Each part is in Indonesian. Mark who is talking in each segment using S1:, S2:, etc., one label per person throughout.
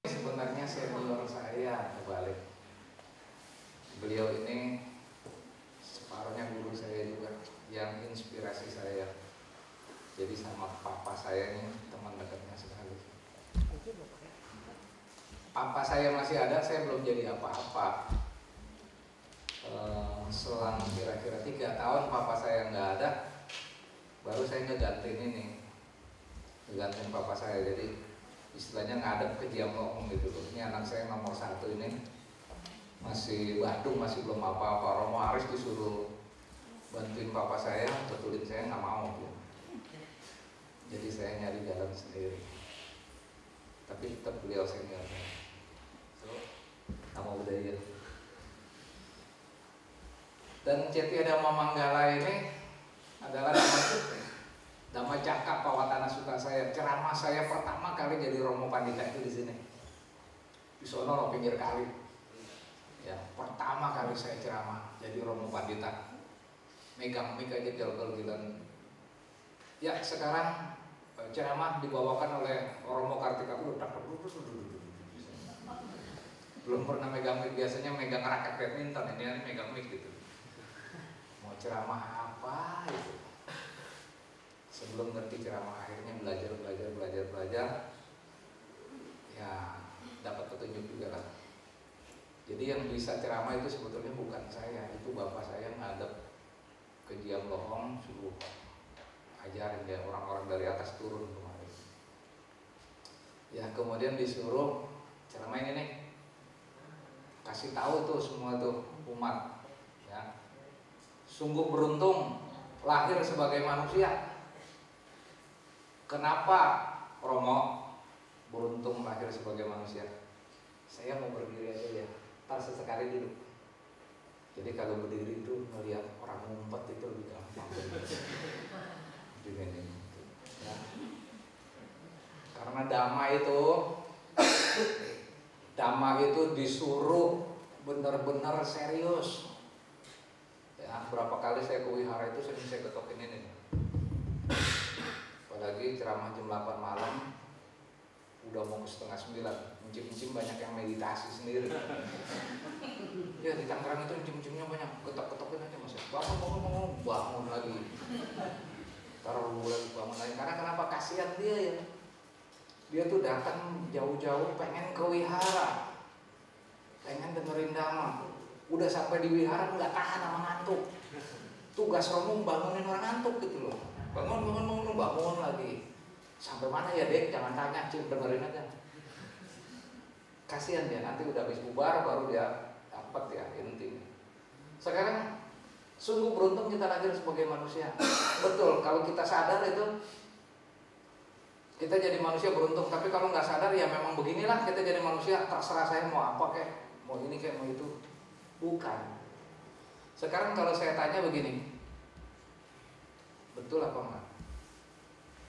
S1: Sebenarnya senior saya kebalik. Beliau ini separuhnya guru saya juga, yang inspirasi saya. Jadi sama papa saya ini teman dekatnya sekali. Papa saya masih ada, saya belum jadi apa-apa. Selang kira-kira 3 tahun papa saya nggak ada, baru saya ngegantiin ini, ngegantiin papa saya. Jadi istilahnya ngadep ke Jamong gitu loh. Ini anak saya nomor 1 ini masih Badung, masih belum apa-apa. Romo Aris disuruh bantuin papa saya, betulin saya nggak mau gitu. Jadi saya nyari jalan sendiri. Tapi tetap beliau senior saya. So, nama budaya. Dan Ceti Dhamma Manggala ini adalah Dhamma Cakap Pawatana Sutta saya. Ceramah saya pertama kali jadi Romo Pandita itu di sini. Di sono pinggir kali. Ya, pertama kali saya ceramah jadi Romo Pandita. Megang mic aja gel-gelan. Ya, sekarang ceramah dibawakan oleh Romo Kartika. Belum pernah megang mic, biasanya megang raket badminton, ini megang mic gitu. Mau ceramah apa itu? Sebelum ngerti ceramah, akhirnya belajar, ya dapat petunjuk juga lah. Jadi yang bisa ceramah itu sebetulnya bukan saya, itu bapak saya ngadep ke Diam Lohong, suruh ajarin dia orang-orang dari atas turun kemarin. Ya kemudian disuruh ceramah ini nih, kasih tahu tuh semua tuh umat, ya sungguh beruntung lahir sebagai manusia. Kenapa Romo beruntung lahir sebagai manusia? Saya mau berdiri aja ya, ntar sesekali duduk. Jadi kalau berdiri itu melihat orang ngumpet itu lebih gampang. Ya. Karena Dhamma itu disuruh benar-benar serius. Ya, berapa kali saya ke wihara itu sering saya ketokin ini. Apalagi ceramah jam 8 malam, udah mau ke setengah 9, encim-encim banyak yang meditasi sendiri. Ya di Tangerang itu encim-encimnya banyak, ketok-ketokin aja mas. Bangun lagi. Taruh lagi bangun lagi. Karena kenapa? Kasihan dia ya. Dia tuh datang jauh-jauh pengen ke wihara, pengen dengerin Dhamma. Udah sampai di wihara nggak tahan sama ngantuk. Tugas Romo bangunin orang ngantuk gitu loh. Bangun lagi. Sampai mana ya dek? Jangan tanya, dengerin aja. Kasihan dia, nanti udah habis bubar baru dia dapat ya intinya. Sekarang sungguh beruntung kita lahir sebagai manusia. Betul, kalau kita sadar itu Kita jadi manusia beruntung, tapi kalau nggak sadar ya memang beginilah kita jadi manusia, terserah saya mau apa kek, mau ini kek, mau itu. Bukan. Sekarang kalau saya tanya begini, betul apa enggak?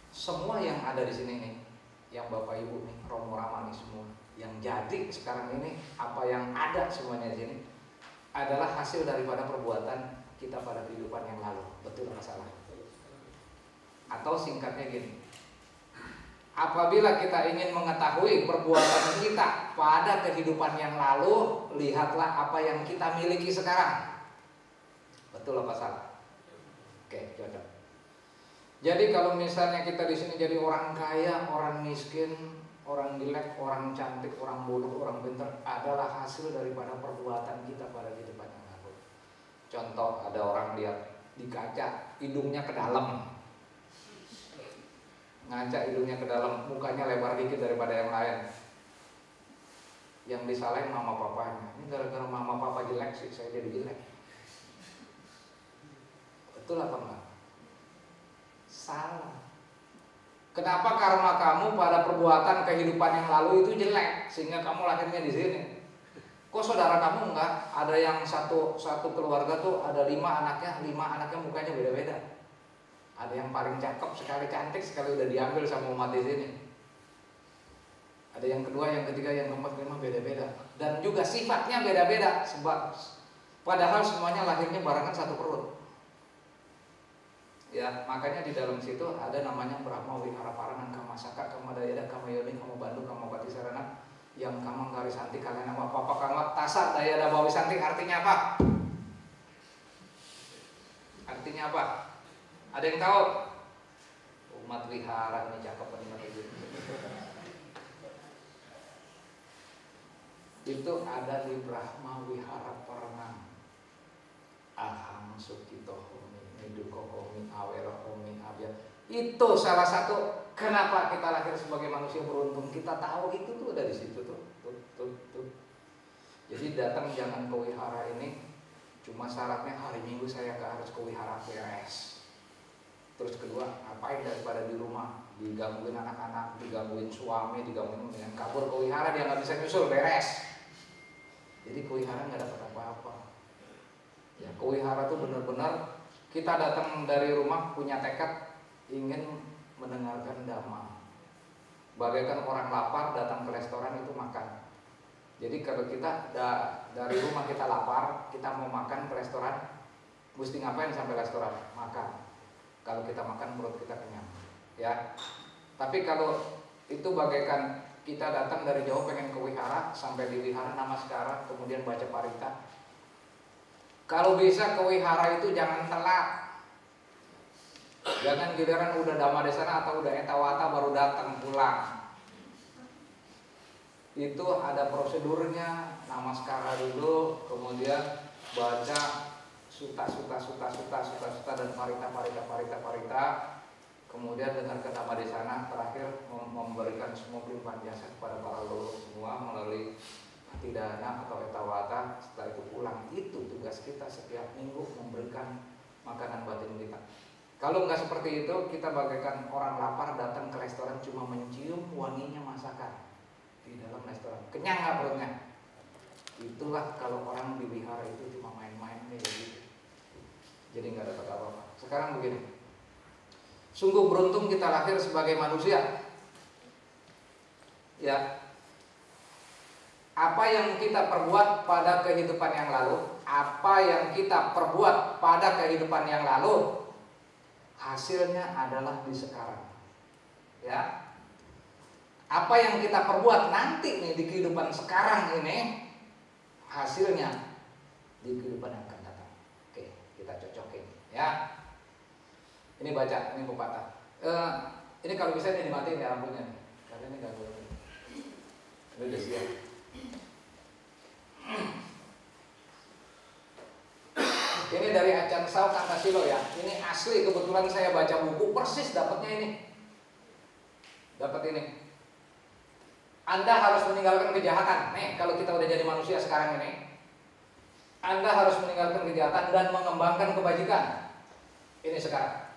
S1: Semua yang ada di sini nih, yang Bapak Ibu nih, Romo Rama nih semua, yang jadi sekarang ini, apa yang ada semuanya di sini adalah hasil daripada perbuatan kita pada kehidupan yang lalu. Betul apa salah? Atau singkatnya gini, apabila kita ingin mengetahui perbuatan kita pada kehidupan yang lalu, lihatlah apa yang kita miliki sekarang. Betul apa salah? Oke, cocok. Jadi kalau misalnya kita di sini jadi orang kaya, orang miskin, orang jelek, orang cantik, orang bodoh, orang pintar, adalah hasil daripada perbuatan kita pada kehidupan yang lalu. Contoh, ada orang lihat di kaca, hidungnya ke dalam. Ngaca hidungnya ke dalam, mukanya lebar dikit daripada yang lain. Yang disalahin mama papanya. Ini gara-gara mama papa jelek sih saya jadi jelek. Betul apa enggak? Salah. Kenapa? Karena kamu pada perbuatan kehidupan yang lalu itu jelek, sehingga kamu lahirnya di sini. Kok saudara kamu enggak? Ada yang satu keluarga tuh ada 5 anaknya mukanya beda-beda. Ada yang paling cakep, sekali cantik, sekali udah diambil sama umat di sini. Ada yang kedua, yang ketiga, yang keempat, kelima beda-beda. Dan juga sifatnya beda-beda. Sebab padahal semuanya lahirnya barengan satu perut. Ya, makanya di dalam situ ada namanya Brahma Wihara Parangan Kamasaka Kamadayada Kamayoni Kamabandhu Kamabati Sarana yang kamang garis anti kalian nama papa kamat tasa dayada bawi santi. Artinya apa? Artinya apa? Ada yang tahu? Umat wihara ini cakep banget itu. Itu ada di Brahma Wihara Parangan. Aham Sukitohomi Nidukohomi Awerohomi Abya. Itu salah satu kenapa kita lahir sebagai manusia beruntung. Kita tahu itu tuh dari situ tuh. Jadi datang jangan ke wihara ini, cuma syaratnya hari Minggu saya harus ke wihara beres. Terus kedua, ngapain daripada di rumah digangguin anak-anak, digangguin suami, digangguin dengan kabur ke wihara dia nggak bisa nyusul beres. Jadi ke wihara nggak dapat apa-apa. Ya, ke wihara tuh benar-benar kita datang dari rumah punya tekad ingin mendengarkan dhamma. Bagaikan orang lapar datang ke restoran itu makan. Jadi kalau kita dari rumah kita lapar, kita mau makan ke restoran, mesti ngapain sampai restoran? Makan. Kalau kita makan perut kita kenyang, ya. Tapi kalau itu bagaikan kita datang dari jauh pengen ke wihara, sampai di wihara namaskara, kemudian baca parita. Kalau bisa ke wihara itu jangan telat. Jangan giliran udah dhamma desana atau udah etawata baru datang pulang. Itu ada prosedurnya, namaskara dulu, kemudian baca suta dan parita, kemudian dengarkan dhamma desana, terakhir memberikan semua pelimpahan jasa kepada para leluhur semua melalui tidana atau etawata. Setelah itu pulang. Itu tugas kita setiap minggu, memberikan makanan batin kita. Kalau nggak seperti itu, kita bagaikan orang lapar datang ke restoran cuma mencium wanginya masakan di dalam restoran. Kenyang nggak perutnya? Itulah kalau orang di wihara itu cuma main-main kayak gitu. Jadi nggak dapat apa-apa. Sekarang begini, sungguh beruntung kita lahir sebagai manusia. Ya, apa yang kita perbuat pada kehidupan yang lalu, apa yang kita perbuat pada kehidupan yang lalu, hasilnya adalah di sekarang. Ya, apa yang kita perbuat nanti nih di kehidupan sekarang ini, hasilnya di kehidupan yang akan datang. Oke, kita cocokin, ya. Ini baca, ini pepatah. Ini kalau bisa ini dimatiin ya lampunya, karena ini nggak boleh. Ini udah siap. Ini dari Achan Sao Tantasilo ya. Ini asli, kebetulan saya baca buku persis dapatnya ini. Dapat ini. Anda harus meninggalkan kejahatan. Nih, kalau kita udah jadi manusia sekarang ini, Anda harus meninggalkan kejahatan dan mengembangkan kebajikan. Ini sekarang.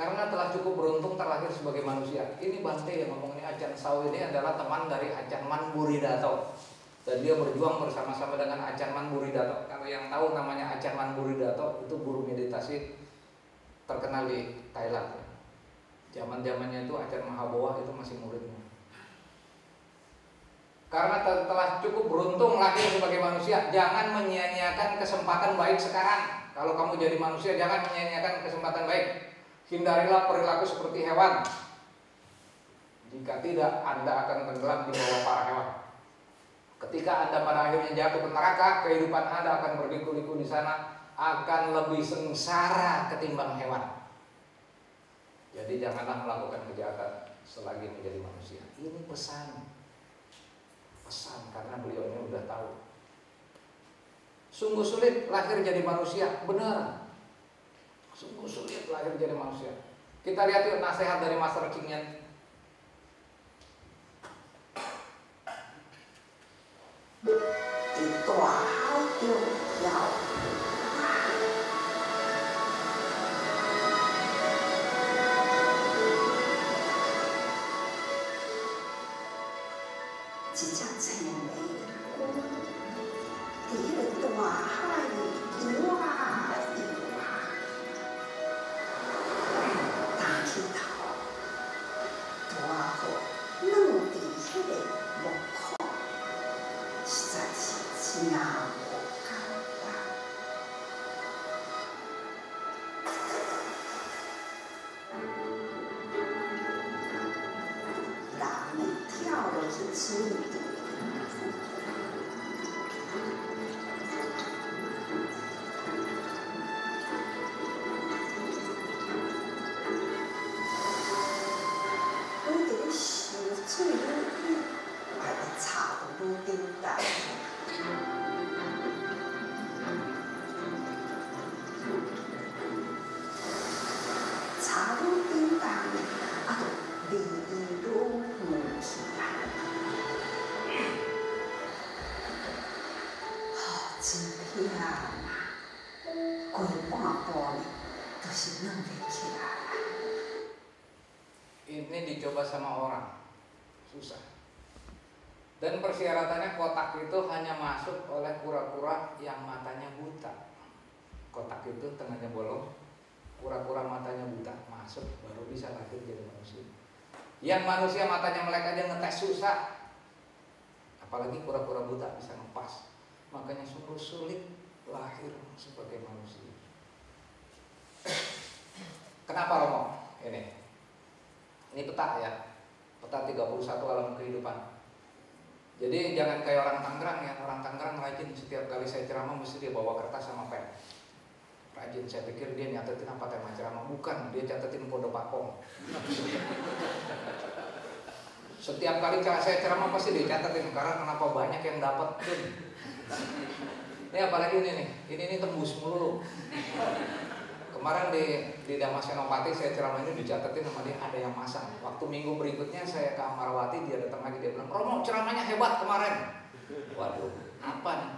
S1: Karena telah cukup beruntung terlahir sebagai manusia. Ini Bante yang ngomong ini. Acan Saw ini adalah teman dari Acan Man Buridato. Dan dia berjuang bersama-sama dengan Acan Man Buridato. Kalau yang tahu namanya Acan Man Buridato, itu guru meditasi terkenal di Thailand. Zaman-zamannya itu Acan Mahabowa itu masih muridnya. Karena telah cukup beruntung lahir sebagai manusia, jangan menyia-nyiakan kesempatan baik sekarang. Kalau kamu jadi manusia, jangan menyia-nyiakan kesempatan baik. Hindarilah perilaku seperti hewan. Jika tidak, Anda akan tenggelam di bawah para hewan. Ketika Anda pada akhirnya jatuh ke neraka, kehidupan Anda akan berliku-liku di sana, akan lebih sengsara ketimbang hewan. Jadi janganlah melakukan kejahatan selagi menjadi manusia. Ini pesan karena beliau ini udah tahu. Sungguh sulit lahir jadi manusia, benar. Sungguh sulit lahir jadi manusia. Kita lihat yuk nasihat dari Master Ching Yen.
S2: Itu audio要一只青蛙，伫迄个大海里游啊游啊，打起头，大雨落伫迄个木块，实在是真无简单。人呢跳落去水里。水愈远，还会插到愈顶重。插愈顶重，啊，就离伊愈远起来。真忝啊！过半步呢，就是软袂起来。
S1: Ini dicoba sama orang, susah. Dan persyaratannya kotak itu hanya masuk oleh kura-kura yang matanya buta. Kotak itu tengahnya bolong, kura-kura matanya buta masuk, baru bisa lahir jadi manusia. Yang manusia matanya melek aja ngetes susah, apalagi kura-kura buta bisa ngepas. Makanya sungguh sulit lahir sebagai manusia. Kenapa Romo? Ini peta ya, peta 31 alam kehidupan. Jadi jangan kayak orang Tangerang ya, orang Tangerang rajin, setiap kali saya ceramah mesti dia bawa kertas sama pen. Rajin, saya pikir dia nyatetin apa tema ceramah, bukan, dia catetin kode pakong. Setiap kali saya ceramah pasti dia catetin, karena kenapa banyak yang dapat. Ini apalagi ini tembus mulu. Kemarin di Damas Senopati saya ceramah ini dicatetin sama dia, ada yang masang. Waktu minggu berikutnya saya ke Amarawati, dia datang lagi, dia bilang, Romo ceramahnya hebat kemarin. Waduh, apa nih?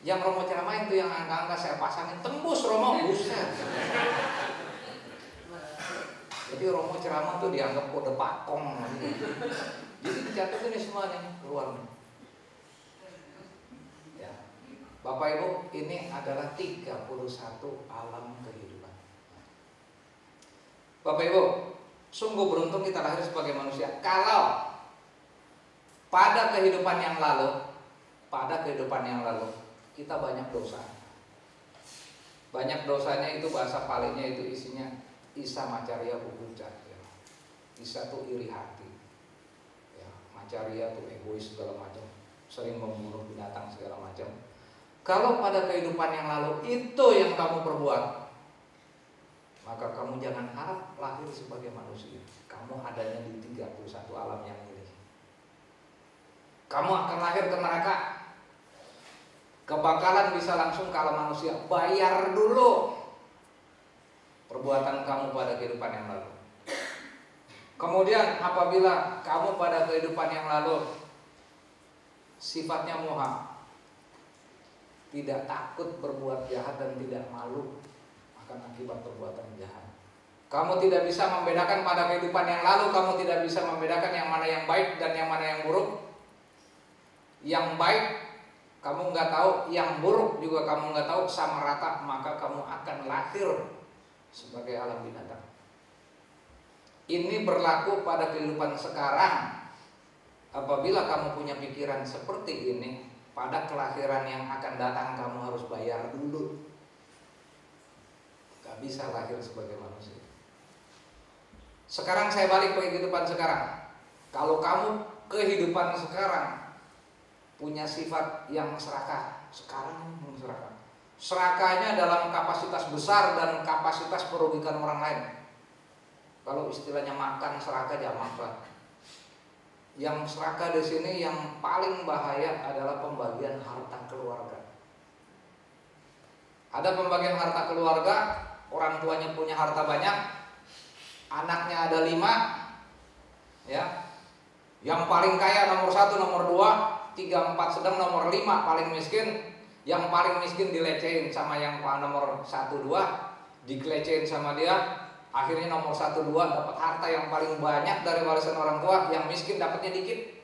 S1: Yang Romo ceramahin itu yang angka-angka saya pasangin, tembus Romo, buset. Jadi Romo ceramah tuh dianggap kode pakong. Jadi dicatetin ini semuanya, keluar. Ya. Bapak Ibu, ini adalah 31 alam kehidupan. Bapak Ibu, sungguh beruntung kita lahir sebagai manusia. Kalau pada kehidupan yang lalu kita banyak dosa. Banyak dosanya itu bahasa palingnya itu isinya Isa Macarya Bubucat ya. Isa tuh iri hati ya. Macarya tuh egois segala macam, sering membunuh binatang segala macam. Kalau pada kehidupan yang lalu itu yang kamu perbuat, maka kamu jangan harap lahir sebagai manusia. Kamu adanya di 31 alam yang ini. Kamu akan lahir ke neraka. Kebakaran bisa langsung kalau manusia. Bayar dulu perbuatan kamu pada kehidupan yang lalu. Kemudian apabila kamu pada kehidupan yang lalu sifatnya moha, tidak takut berbuat jahat dan tidak malu akan akibat perbuatan jahat, Kamu tidak bisa membedakan pada kehidupan yang lalu, kamu tidak bisa membedakan yang mana yang baik dan yang mana yang buruk. Yang baik kamu nggak tahu, yang buruk juga kamu nggak tahu, sama rata, maka kamu akan lahir sebagai alam binatang. Ini berlaku pada kehidupan sekarang. Apabila kamu punya pikiran seperti ini, pada kelahiran yang akan datang kamu harus bayar dulu. Gak bisa lahir sebagai manusia. Sekarang saya balik ke kehidupan sekarang. Kalau kamu kehidupan sekarang punya sifat yang serakah, sekarang serakah. Serakahnya dalam kapasitas besar dan kapasitas merugikan orang lain. Kalau istilahnya makan serakah, jangan makan. Yang serakah di sini yang paling bahaya adalah pembagian harta keluarga. Ada pembagian harta keluarga, orang tuanya punya harta banyak, anaknya ada 5, ya. Yang paling kaya nomor 1, nomor 2, 3, 4 sedang, nomor 5 paling miskin. Yang paling miskin dilecehin sama yang nomor 1, 2, dikelecehin sama dia. Akhirnya nomor 1, 2 dapat harta yang paling banyak dari warisan orang tua, yang miskin dapatnya dikit.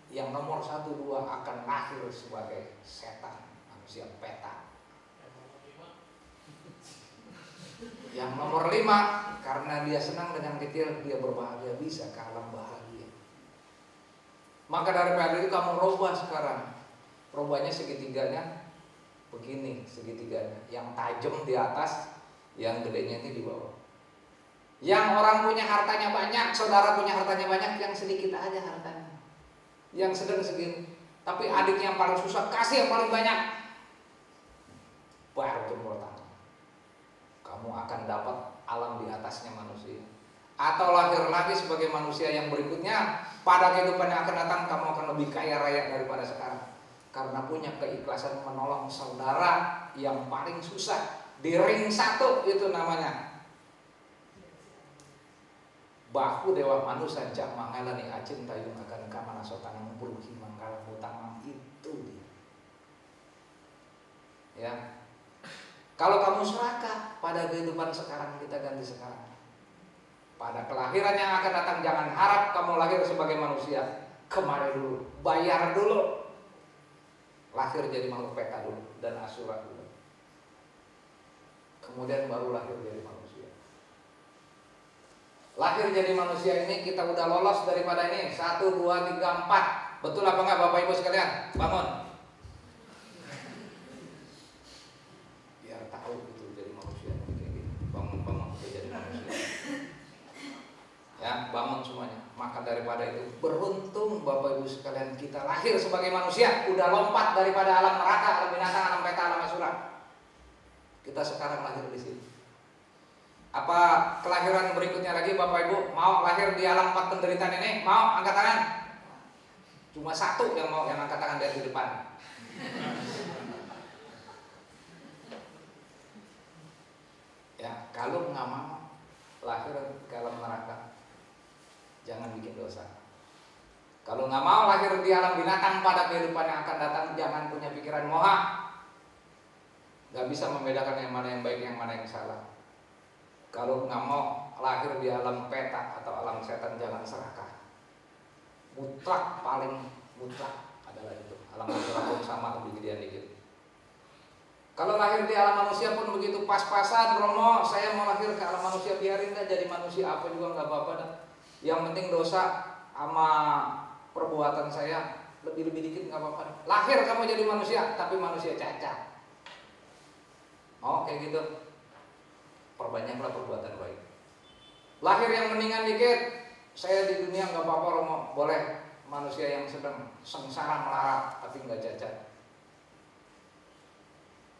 S1: Yang nomor 1, 2 akan lahir sebagai setan, manusia peta. Yang nomor 5, karena dia senang dengan kecil, dia berbahagia, bisa ke alam bahagia. Maka daripada itu kamu robah sekarang. Robahnya segitiganya begini, segitiganya. Yang tajam di atas, yang gedenya ini di bawah. Yang orang punya hartanya banyak, saudara punya hartanya banyak, yang sedikit aja hartanya. Yang sedang segini. Tapi adiknya yang paling susah, kasih yang paling banyak. Baru jempol tangan. Kamu akan dapat alam di atasnya manusia. Atau lahir lagi sebagai manusia yang berikutnya, pada kehidupan yang akan datang kamu akan lebih kaya raya daripada sekarang. Karena punya keikhlasan menolong saudara yang paling susah. Di ring 1 itu namanya bahu dewa manusia jak mangalani acin tayung akan kamana sotanang beruhi mangkala hutamang, itu dia. Ya. Kalau kamu serakah pada kehidupan sekarang, kita ganti sekarang. Pada kelahiran yang akan datang jangan harap kamu lahir sebagai manusia. Kemarin dulu, bayar dulu. Lahir jadi makhluk peta dulu dan asura dulu. Kemudian baru lahir jadi manusia. Lahir jadi manusia ini kita udah lolos daripada ini. 1, 2, 3, 4. Betul apa enggak Bapak Ibu sekalian? Bangun. Biar tahu itu jadi manusia kayak gini. Bangun jadi manusia. Ya, bangun semuanya. Maka daripada itu beruntung Bapak Ibu sekalian kita lahir sebagai manusia, udah lompat daripada alam neraka, alam binatang, alam peta, alam asura. Kita sekarang lahir di sini. Apa kelahiran berikutnya lagi Bapak Ibu mau lahir di alam 4 penderitaan ini? Mau angkat tangan? Cuma 1 yang mau, yang angkat tangan dari depan. Ya, kalau nggak mau lahir ke alam neraka, jangan bikin dosa. Kalau nggak mau lahir di alam binatang pada kehidupan yang akan datang, jangan punya pikiran moha. Gak bisa membedakan yang mana yang baik, yang mana yang salah. Kalau nggak mau lahir di alam peta atau alam setan, jangan serakah. Mutlak, paling mutlak adalah itu. Alam asura pun sama, lebih gedean dikit. Kalau lahir di alam manusia pun begitu, pas-pasan. Romo, saya mau lahir ke alam manusia, biarin dah jadi manusia apa juga nggak apa-apa dah. Yang penting dosa sama perbuatan saya lebih-lebih dikit nggak apa-apa. Lahir kamu jadi manusia, tapi manusia cacat. Oh kayak gitu. Perbanyaklah perbuatan baik. Lahir yang mendingan dikit, saya di dunia nggak apa-apa Romo, boleh manusia yang sedang sengsara melarat tapi nggak cacat.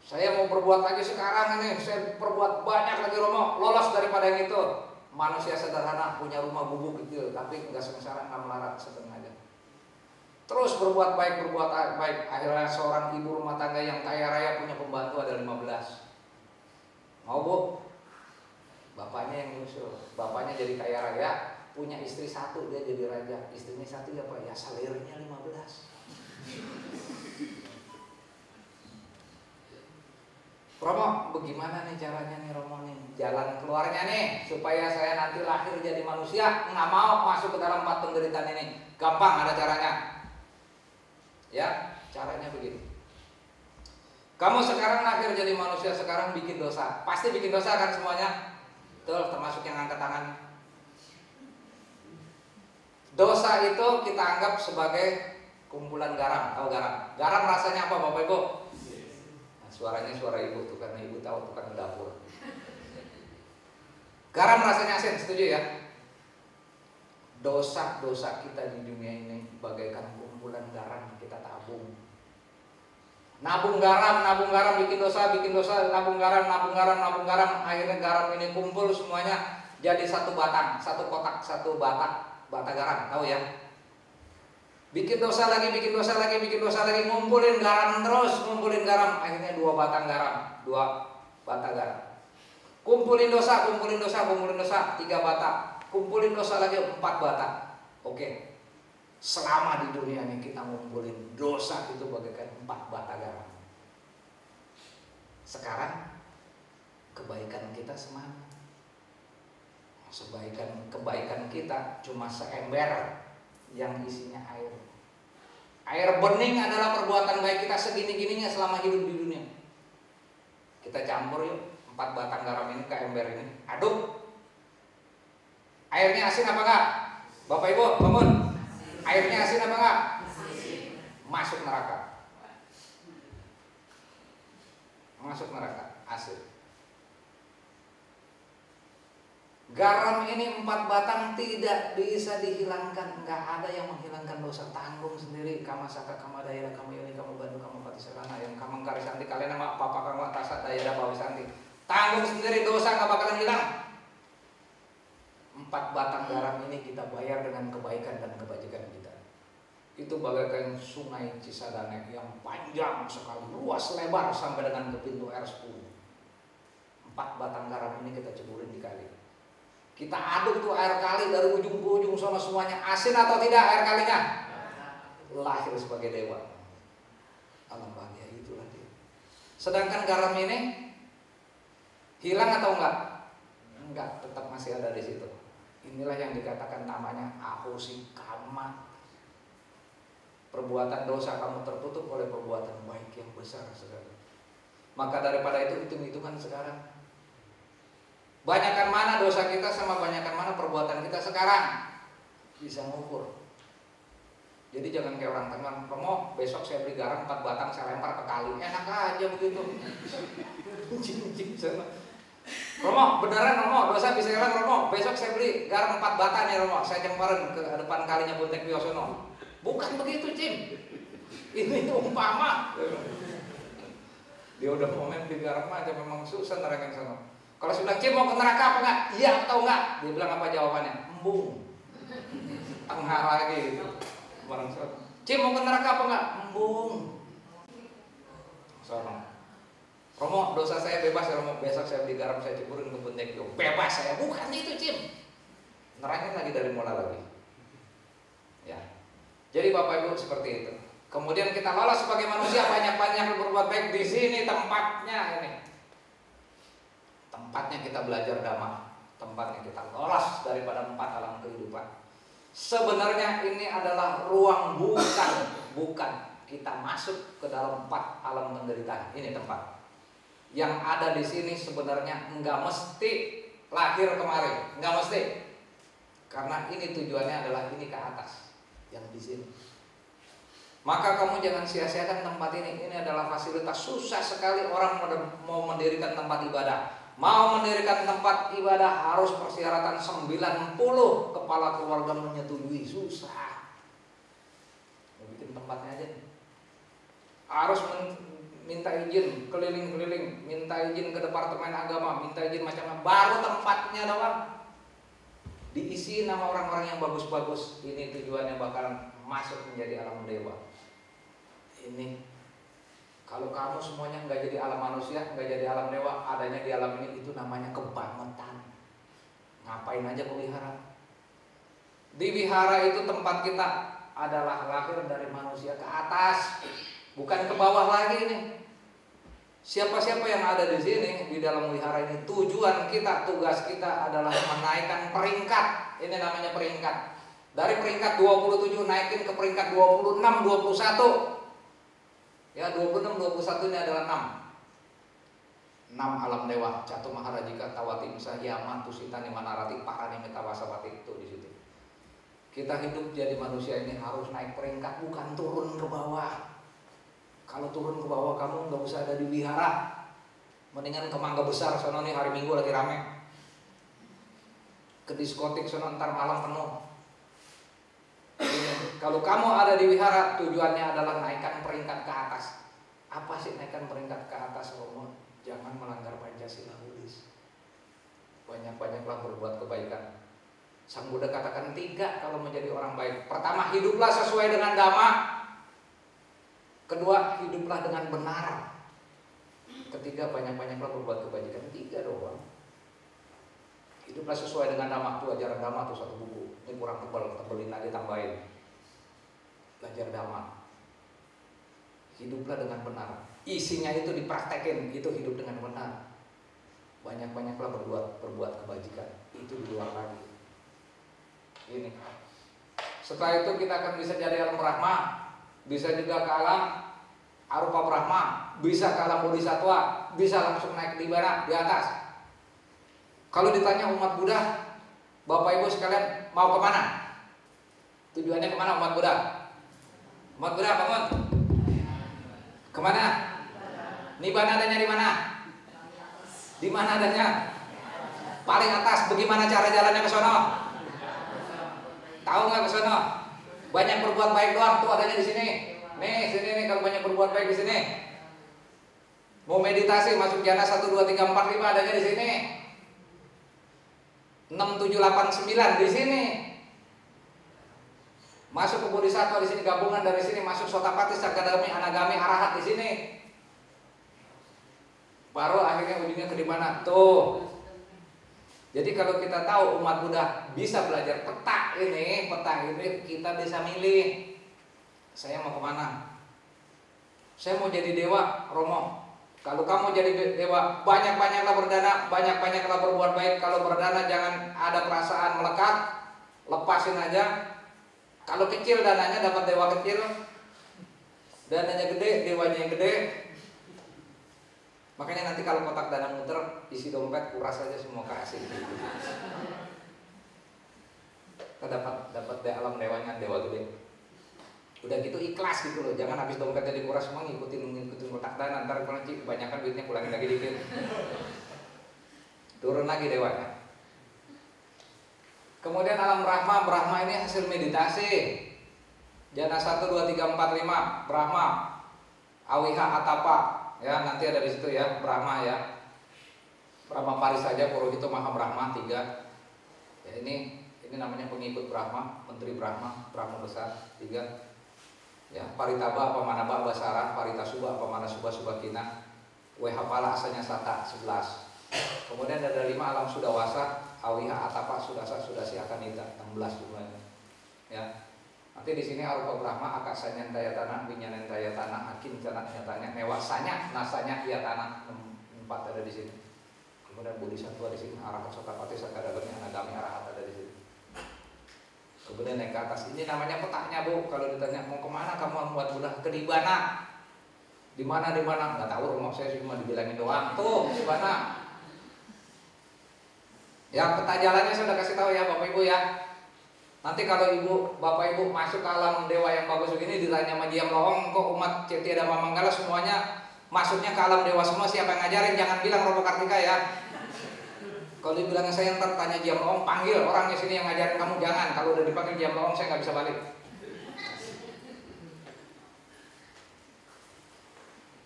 S1: Saya mau berbuat lagi sekarang ini, saya perbuat banyak lagi Romo, lolos daripada yang itu. Manusia sederhana punya rumah gubuk kecil tapi nggak sengsara, nggak melarat, sedang aja. Terus berbuat baik, akhirnya seorang ibu rumah tangga yang kaya raya punya pembantu ada 15. Mau Bu? Bapaknya yang nyusul, bapaknya jadi kaya raya, punya istri 1, dia jadi raja. Istrinya 1 ya Pak, ya salirnya 15. Romo, bagaimana nih caranya nih Romo nih? Jalan keluarnya nih supaya saya nanti lahir jadi manusia, nggak mau masuk ke dalam 4 penderitaan ini. Gampang, ada caranya. Ya, caranya begini. Kamu sekarang lahir jadi manusia, sekarang bikin dosa. Pasti bikin dosa kan semuanya? Betul, termasuk yang angkat tangan. Dosa itu kita anggap sebagai kumpulan garam. Tahu garam? Garam rasanya apa Bapak Ibu? Suaranya suara ibu tuh, karena ibu tahu tukang dapur. Garam rasanya asin, setuju ya? Dosa-dosa kita di dunia ini bagaikan kumpulan garam kita tabung. Nabung garam, bikin dosa, nabung garam, akhirnya garam ini kumpul semuanya jadi satu batang, satu kotak, satu bata garam, tahu ya? Bikin dosa lagi, ngumpulin garam terus, akhirnya 2 batang garam, 2 bata garam. Kumpulin dosa, 3 bata. Kumpulin dosa lagi 4 bata. Oke. Selama di dunia ini kita ngumpulin dosa itu bagaikan 4 bata garam. Sekarang kebaikan kita semana? Kebaikan kita cuma seember yang isinya air. Air bening adalah perbuatan baik kita segini-gininya selama hidup di dunia. Kita campur yuk 4 batang garam ini ke ember ini, aduk. Airnya asin apa enggak? Bapak Ibu bangun. Airnya asin apa enggak? Masuk neraka. Asin. Garam ini 4 batang tidak bisa dihilangkan. Enggak ada yang menghilangkan dosa. Tanggung sendiri. Kama saka kama dayara kamu ini kamu bantu kamu pati sarana yang kamu karisanti kalian nama papa kamu atasat dayara bawisanti. Tanggung sendiri, dosa enggak bakalan hilang. 4 batang garam ini kita bayar dengan kebaikan dan kebajikan kita. Itu bagaikan sungai Cisadane yang panjang sekali, luas lebar sampai dengan ke pintu R10. 4 batang garam ini kita ceburin di kali. Kita aduk tuh air kali dari ujung ke ujung sama semuanya. Asin atau tidak air kalinya? Lahir sebagai dewa. Alam bahagia itulah dia. Sedangkan garam ini hilang atau enggak? Enggak, tetap masih ada di situ. Inilah yang dikatakan namanya ahosikama. Perbuatan dosa kamu tertutup oleh perbuatan baik yang besar sekali. Maka daripada itu hitung-hitungan sekarang. Banyakan mana dosa kita sama banyakan mana perbuatan kita sekarang. Bisa ngukur. Jadi jangan kayak orang Tengah, Romo besok saya beli garam 4 batang saya lempar ke kali. Enak aja begitu. Romo beneran Romo dosa bisa hilang Romo. Besok saya beli garam 4 batang nih Romo. Saya lemparin ke depan kalinya Buntek Wiosono. Bukan begitu Cim. Ini umpama. Dia udah komen di garam aja memang susah nerangin sana. Kalau saya bilang, Cim mau ke neraka apa enggak? Iya atau enggak? Dia bilang apa jawabannya? Embung. Tengah lagi gitu. Cim mau ke neraka apa enggak? Embung. Sono. Romo dosa saya bebas ya Romo. Besok saya beli garam saya ceburin ke Buntek. Bebas saya. Bukan itu Cim. Nerangin lagi dari mulai lagi. Ya. Jadi Bapak Ibu seperti itu. Kemudian kita lolos sebagai manusia banyak-banyak berbuat baik di sini tempatnya ini. Tempatnya kita belajar dhamma, tempatnya kita lolos daripada 4 alam kehidupan. Sebenarnya ini adalah ruang bukan kita masuk ke dalam 4 alam penderitaan. Ini tempat. Yang ada di sini sebenarnya enggak mesti lahir kemari, enggak mesti. Karena ini tujuannya adalah ini ke atas, yang di sini. Maka kamu jangan sia-siakan tempat ini. Ini adalah fasilitas. Susah sekali orang mau mendirikan tempat ibadah. Mau mendirikan tempat ibadah harus persyaratan 90 kepala keluarga menyetujui. Susah. Mau bikin tempatnya aja. Harus minta izin keliling-keliling, minta izin ke departemen agama, minta izin macam-macam. Baru tempatnya doang diisi nama orang-orang yang bagus-bagus. Ini tujuannya bakalan masuk menjadi alam dewa. Ini kalau kamu semuanya nggak jadi alam manusia, nggak jadi alam dewa, adanya di alam ini itu namanya kebangetan. Ngapain aja ke wihara? Di wihara itu tempat kita adalah lahir dari manusia ke atas, bukan ke bawah lagi nih. Siapa-siapa yang ada di sini di dalam wihara ini, tujuan kita, tugas kita adalah menaikkan peringkat. Ini namanya peringkat. Dari peringkat 27 naikin ke peringkat 26, 21. Ya, 26, 21 ini adalah 6 alam dewa. Catu Maharajika, Tawati, Musa, Yama, Tusitani, Manarati, Parani, Metawasawati, itu di situ. Kita hidup jadi manusia ini harus naik peringkat, bukan turun ke bawah. Kalau turun ke bawah kamu nggak usah ada di wihara, mendingan ke Mangga Besar sono nih, hari Minggu lagi rame, ke diskotik sono ntar malam penuh. Kalau kamu ada di wihara, tujuannya adalah naikkan peringkat ke atas. Apa sih naikkan peringkat ke atas, Romo? Jangan melanggar Pancasila, Buddhis. Banyak-banyaklah berbuat kebaikan. Sang Buddha katakan 3 kalau menjadi orang baik. Pertama, hiduplah sesuai dengan dhamma. Kedua, hiduplah dengan benar. Ketiga, banyak-banyaklah berbuat kebajikan. 3 doang. Hiduplah sesuai dengan dhamma. Tuh ajaran dhamma tuh 1 buku. Ini kurang tebal, tebelin aja, tambahin. Belajar dhamma. Hiduplah dengan benar. Isinya itu dipraktekin, itu hidup dengan benar. Banyak-banyaklah berbuat kebajikan. Itu di luar lagi. Ini. Setelah itu kita akan bisa jadi alam Brahma, bisa juga ke alam Arupa Brahma, bisa ke alam Bodhisattva, bisa langsung naik di mana? Di atas. Kalau ditanya umat Buddha, Bapak Ibu sekalian mau kemana? Tujuannya kemana umat Buddha? Umat Buddha bangun. Kemana? Nibbana adanya di mana? Di mana adanya? Paling atas. Bagaimana cara jalannya ke sono? Tahu nggak ke sono? Banyak berbuat baik doang, tuh adanya di sini. Nih, sini nih, kalau banyak berbuat baik di sini. Mau meditasi masuk jana 1 2 3 4 5 adanya di sini. 6 7 8 9 di sini. Masuk ke Bodhisattva di sini, gabungan dari sini, masuk Sotapati, Sakadami, Anagami, Arahat di sini. Baru akhirnya ujungnya ke di mana? Tuh. Jadi kalau kita tahu umat Buddha bisa belajar peta ini kita bisa milih. Saya mau kemana? Saya mau jadi dewa, Romo. Kalau kamu jadi dewa, banyak-banyaklah berdana, banyak-banyaklah berbuat baik. Kalau berdana jangan ada perasaan melekat, lepasin aja. Kalau kecil dananya dapat dewa kecil, dananya gede, dewanya yang gede. Makanya nanti kalau kotak dana muter, isi dompet kuras aja semua kasih. Kita dapat alam dewanya, dewa gede. Udah gitu ikhlas gitu loh, jangan habis dompetnya dikuras semua ngikutin kotak dana, ntar kebanyakan duitnya pulangin lagi dikit. Turun lagi dewanya. Kemudian alam Brahma ini hasil meditasi. Jana 1 2 3 4 5 Brahma, Awiha Atapa, ya nanti ada di situ ya Brahma ya. Brahma Paris saja, Purohito Maha Brahma 3. Ya ini namanya pengikut Brahma, menteri Brahma besar 3. Ya, Paritaba apa Manaba Basara, Paritasuba apa Manasuba Subakina, Wehapala asalnya Sata 11. Kemudian ada 5 alam Sudawasa, Awiha Atapa Sudasa Sudasi Akanita 16 jumlahnya. Ya. Nanti di sini Arupa Brahma, Akasanya Dayatana, Winyanan Dayatana, Akin Cana nyatanya, Newasanya, Nasanya Yatana 4 ada di sini. Kemudian Bodhisattva di sini, Arahat Sotapati Sakadagami Anagami Arahat ada di sini. Kemudian naik ke atas. Ini namanya petanya, Bu. Kalau ditanya mau kemana kamu buat Buddha? Ke Nibbana. Di mana? Nggak tahu, Romo, saya cuma dibilangin doang. Tuh, Nibbana. Ya, peta jalannya saya udah kasih tahu ya, Bapak Ibu ya. Nanti kalau Bapak Ibu masuk ke alam dewa yang bagus begini, ditanya sama Jiam Lohong, kok umat Cetya Dhamma Manggala semuanya masuknya ke alam dewa semua, siapa yang ngajarin? Jangan bilang Romo Kartika ya. Kalau dibilangnya saya ntar tanya Jiam Lohong, panggil orangnya sini yang ngajarin kamu, jangan. Kalau udah dipanggil Jiam Lohong saya nggak bisa balik.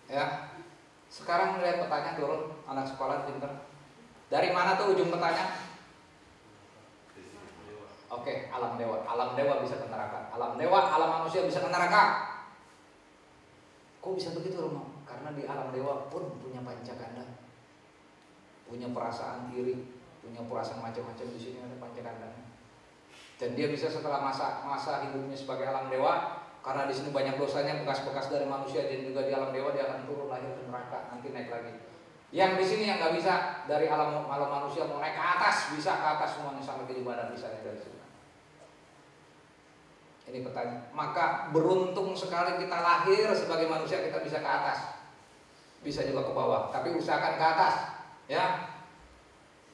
S1: Ya, sekarang lihat petanya turun, anak sekolah pinter. Dari mana tuh ujung petanya? Oke, alam dewa. Alam dewa bisa ke neraka. Alam dewa, alam manusia bisa ke neraka. Kok bisa begitu, Romo? Karena di alam dewa pun punya pancakanda. Punya perasaan iri, punya perasaan macam-macam, di sini ada pancakandanya. Dan dia bisa setelah masa hidupnya sebagai alam dewa, karena di sini banyak dosanya, bekas-bekas dari manusia dan juga di alam dewa, dia akan turun lahir ke neraka, nanti naik lagi. Yang di sini yang nggak bisa dari alam manusia mau naik ke atas, bisa ke atas semuanya sampai ke ibadah, bisa naik dari sini. Ini pertanyaan. Maka beruntung sekali kita lahir sebagai manusia, kita bisa ke atas, bisa juga ke bawah, tapi usahakan ke atas, ya.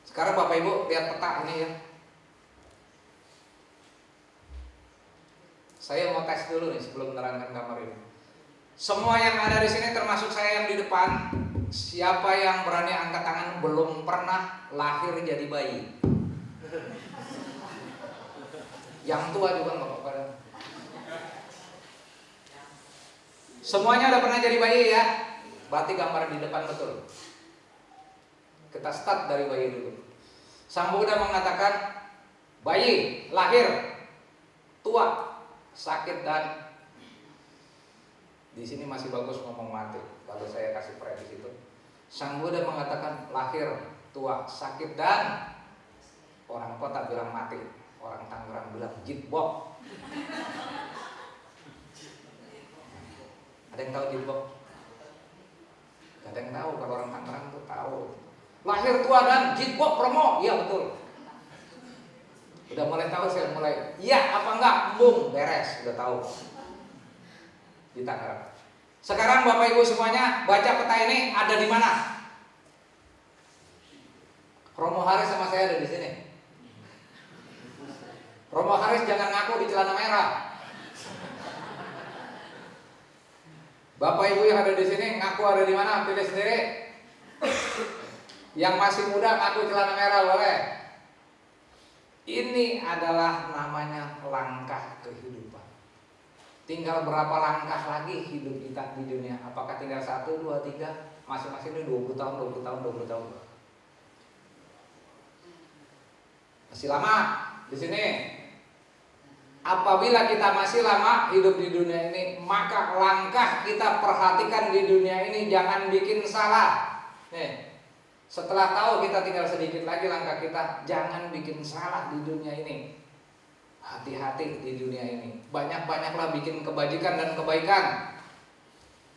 S1: Sekarang Bapak Ibu lihat peta ini ya. Saya mau tes dulu nih sebelum menerangkan gambar ini. Semua yang ada di sini termasuk saya yang di depan, siapa yang berani angkat tangan belum pernah lahir jadi bayi? Yang tua juga nggak apa-apa. Semuanya udah pernah jadi bayi ya? Berarti gambar di depan betul. Kita start dari bayi dulu. Sang Buddha mengatakan, bayi lahir, tua, sakit, dan di sini masih bagus ngomong mati. Kalau saya kasih pre di situ, Sang Buddha mengatakan lahir, tua, sakit, dan orang kota bilang mati, orang Tangerang bilang jitbok. Ada yang tahu jitbok? Ada yang tahu? Kalau orang Tangerang tuh tahu. Lahir, tua, dan jitbok promo. Iya betul. Udah mulai tahu, saya mulai. Iya apa enggak? Bung, beres. Udah tahu. Di Tangerang. Sekarang Bapak Ibu semuanya baca peta ini ada di mana? Romo Haris sama saya ada di sini. Romo Haris jangan ngaku di celana merah. Bapak Ibu yang ada di sini ngaku ada di mana? Pilih sendiri. Yang masih muda ngaku celana merah boleh. Ini adalah namanya langkah kehidupan. Tinggal berapa langkah lagi hidup kita di dunia? Apakah tinggal 1, 2, 3? Masing-masing ini 20 tahun, 20 tahun, 20 tahun. Masih lama di sini. Apabila kita masih lama hidup di dunia ini, maka langkah kita perhatikan di dunia ini jangan bikin salah. Nih. Setelah tahu kita tinggal sedikit lagi langkah kita, jangan bikin salah di dunia ini. Hati-hati di dunia ini. Banyak-banyaklah bikin kebajikan dan kebaikan.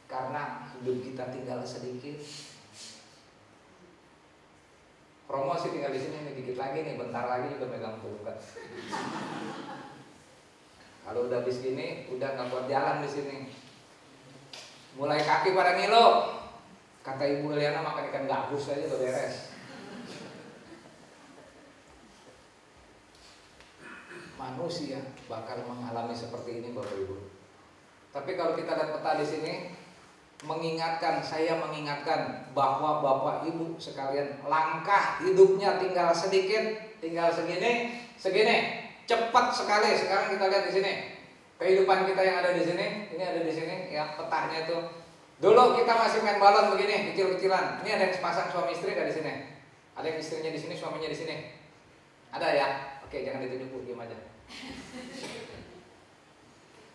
S1: Karena hidup kita tinggal sedikit. Promosi tinggal di sini nih, dikit lagi nih, bentar lagi juga megang pulpen. Kalau udah habis gini, udah nggak buat jalan di sini. Mulai kaki pada ngilu. Kata Ibu Eliana makan ikan gabus aja udah beres. Manusia bakal mengalami seperti ini Bapak Ibu. Tapi kalau kita lihat peta di sini, saya mengingatkan bahwa Bapak Ibu sekalian langkah hidupnya tinggal sedikit, tinggal segini, cepat sekali. Sekarang kita lihat di sini kehidupan kita yang ada di sini, ini ada di sini ya petanya itu. Dulu kita masih main balon begini, kecil-kecilan. Ini ada yang sepasang suami istri nggak di sini? Ada yang istrinya di sini, suaminya di sini? Ada ya? Oke, jangan ditunjuk, diam aja.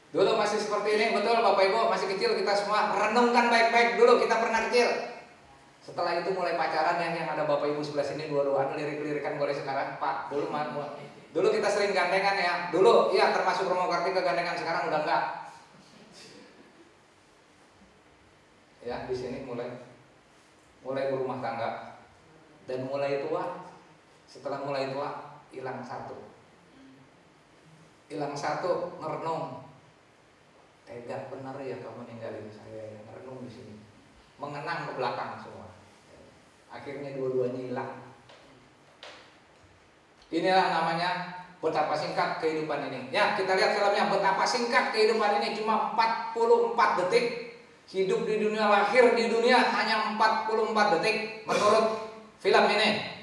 S1: Dulu masih seperti ini, betul Bapak Ibu, masih kecil kita semua. Renungkan baik-baik dulu kita pernah kecil. Setelah itu mulai pacaran yang ada Bapak Ibu sebelah sini dua-duaan lirik-lirikan boleh sekarang. Pak, dulu kita sering gandengan ya. Dulu ya termasuk Romo Kartika gandengan, sekarang udah enggak. Ya di sini mulai berumah tangga dan mulai tua. Setelah mulai tua hilang satu merenung, tega benar ya kamu ninggalin saya, yang merenung di sini, mengenang ke belakang semua. Akhirnya dua-duanya hilang. Inilah namanya betapa singkat kehidupan ini. Ya kita lihat filmnya, betapa singkat kehidupan ini, cuma 44 detik. Hidup di dunia, lahir di dunia hanya 44 detik menurut film ini.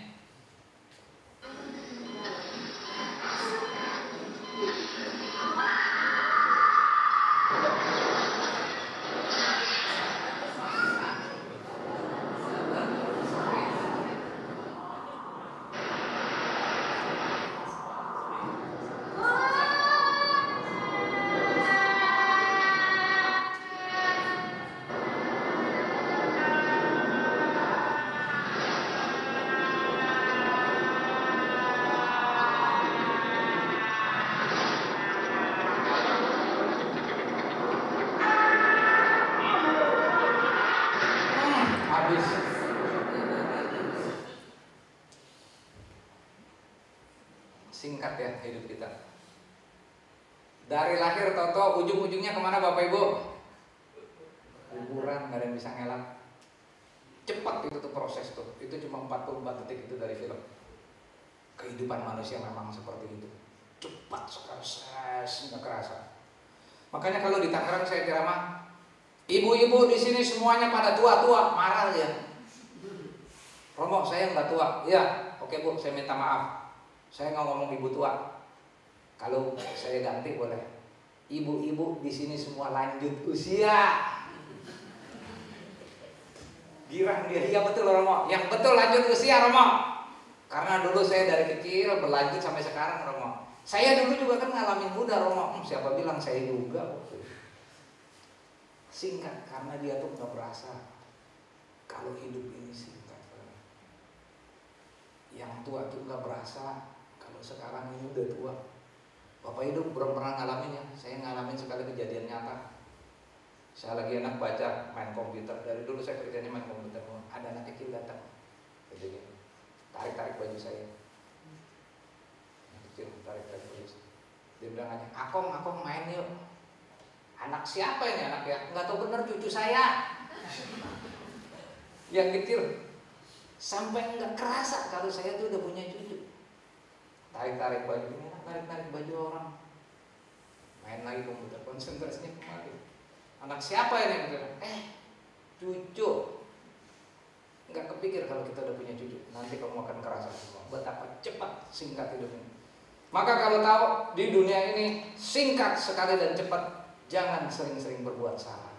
S1: ya hidup kita. Dari lahir toto ujung-ujungnya kemana Bapak Ibu? Kuburan, nggak ada yang bisa ngelak. Cepat itu tuh proses tuh. Itu cuma 44 detik itu dari film. Kehidupan manusia memang seperti itu. Cepat sekali, nggak kerasa. Makanya kalau di Tangerang saya ceramah, ibu-ibu di sini semuanya pada tua-tua, marah dia. Romo, saya nggak tua. Iya, oke Bu, saya minta maaf. Saya nggak ngomong ibu tua. Kalau saya ganti boleh. Ibu-ibu di sini semua lanjut usia. Girang dia, iya betul Romo. Yang betul lanjut usia Romo. Karena dulu saya dari kecil berlanjut sampai sekarang Romo. Saya dulu juga kan ngalamin muda Romo. Siapa bilang saya juga? Singkat karena dia tuh nggak berasa kalau hidup ini singkat. Yang tua tuh nggak berasa kalau sekarang ini udah tua. Bapak hidup belum pernah ngalamin ya. Saya ngalamin sekali kejadian nyata. Saya lagi enak baca main komputer. Dari dulu saya kerjanya main komputer. Ada anak kecil datang, jadi tarik baju saya. Anak kecil tarik baju saya. Dia bilang aja, Akong main yuk. Anak siapa ini anak ya? Nggak tahu bener cucu saya. Yang kecil sampai nggak kerasa kalau saya tuh udah punya cucu. Tarik baju ini, tarik baju orang. Main lagi komputer, konsentrasinya kembali. Anak siapa ini? Cucu. Nggak kepikir kalau kita udah punya cucu. Nanti kamu akan kerasa semua betapa cepat singkat hidup ini. Maka kalau tahu di dunia ini singkat sekali dan cepat, jangan sering-sering berbuat salah.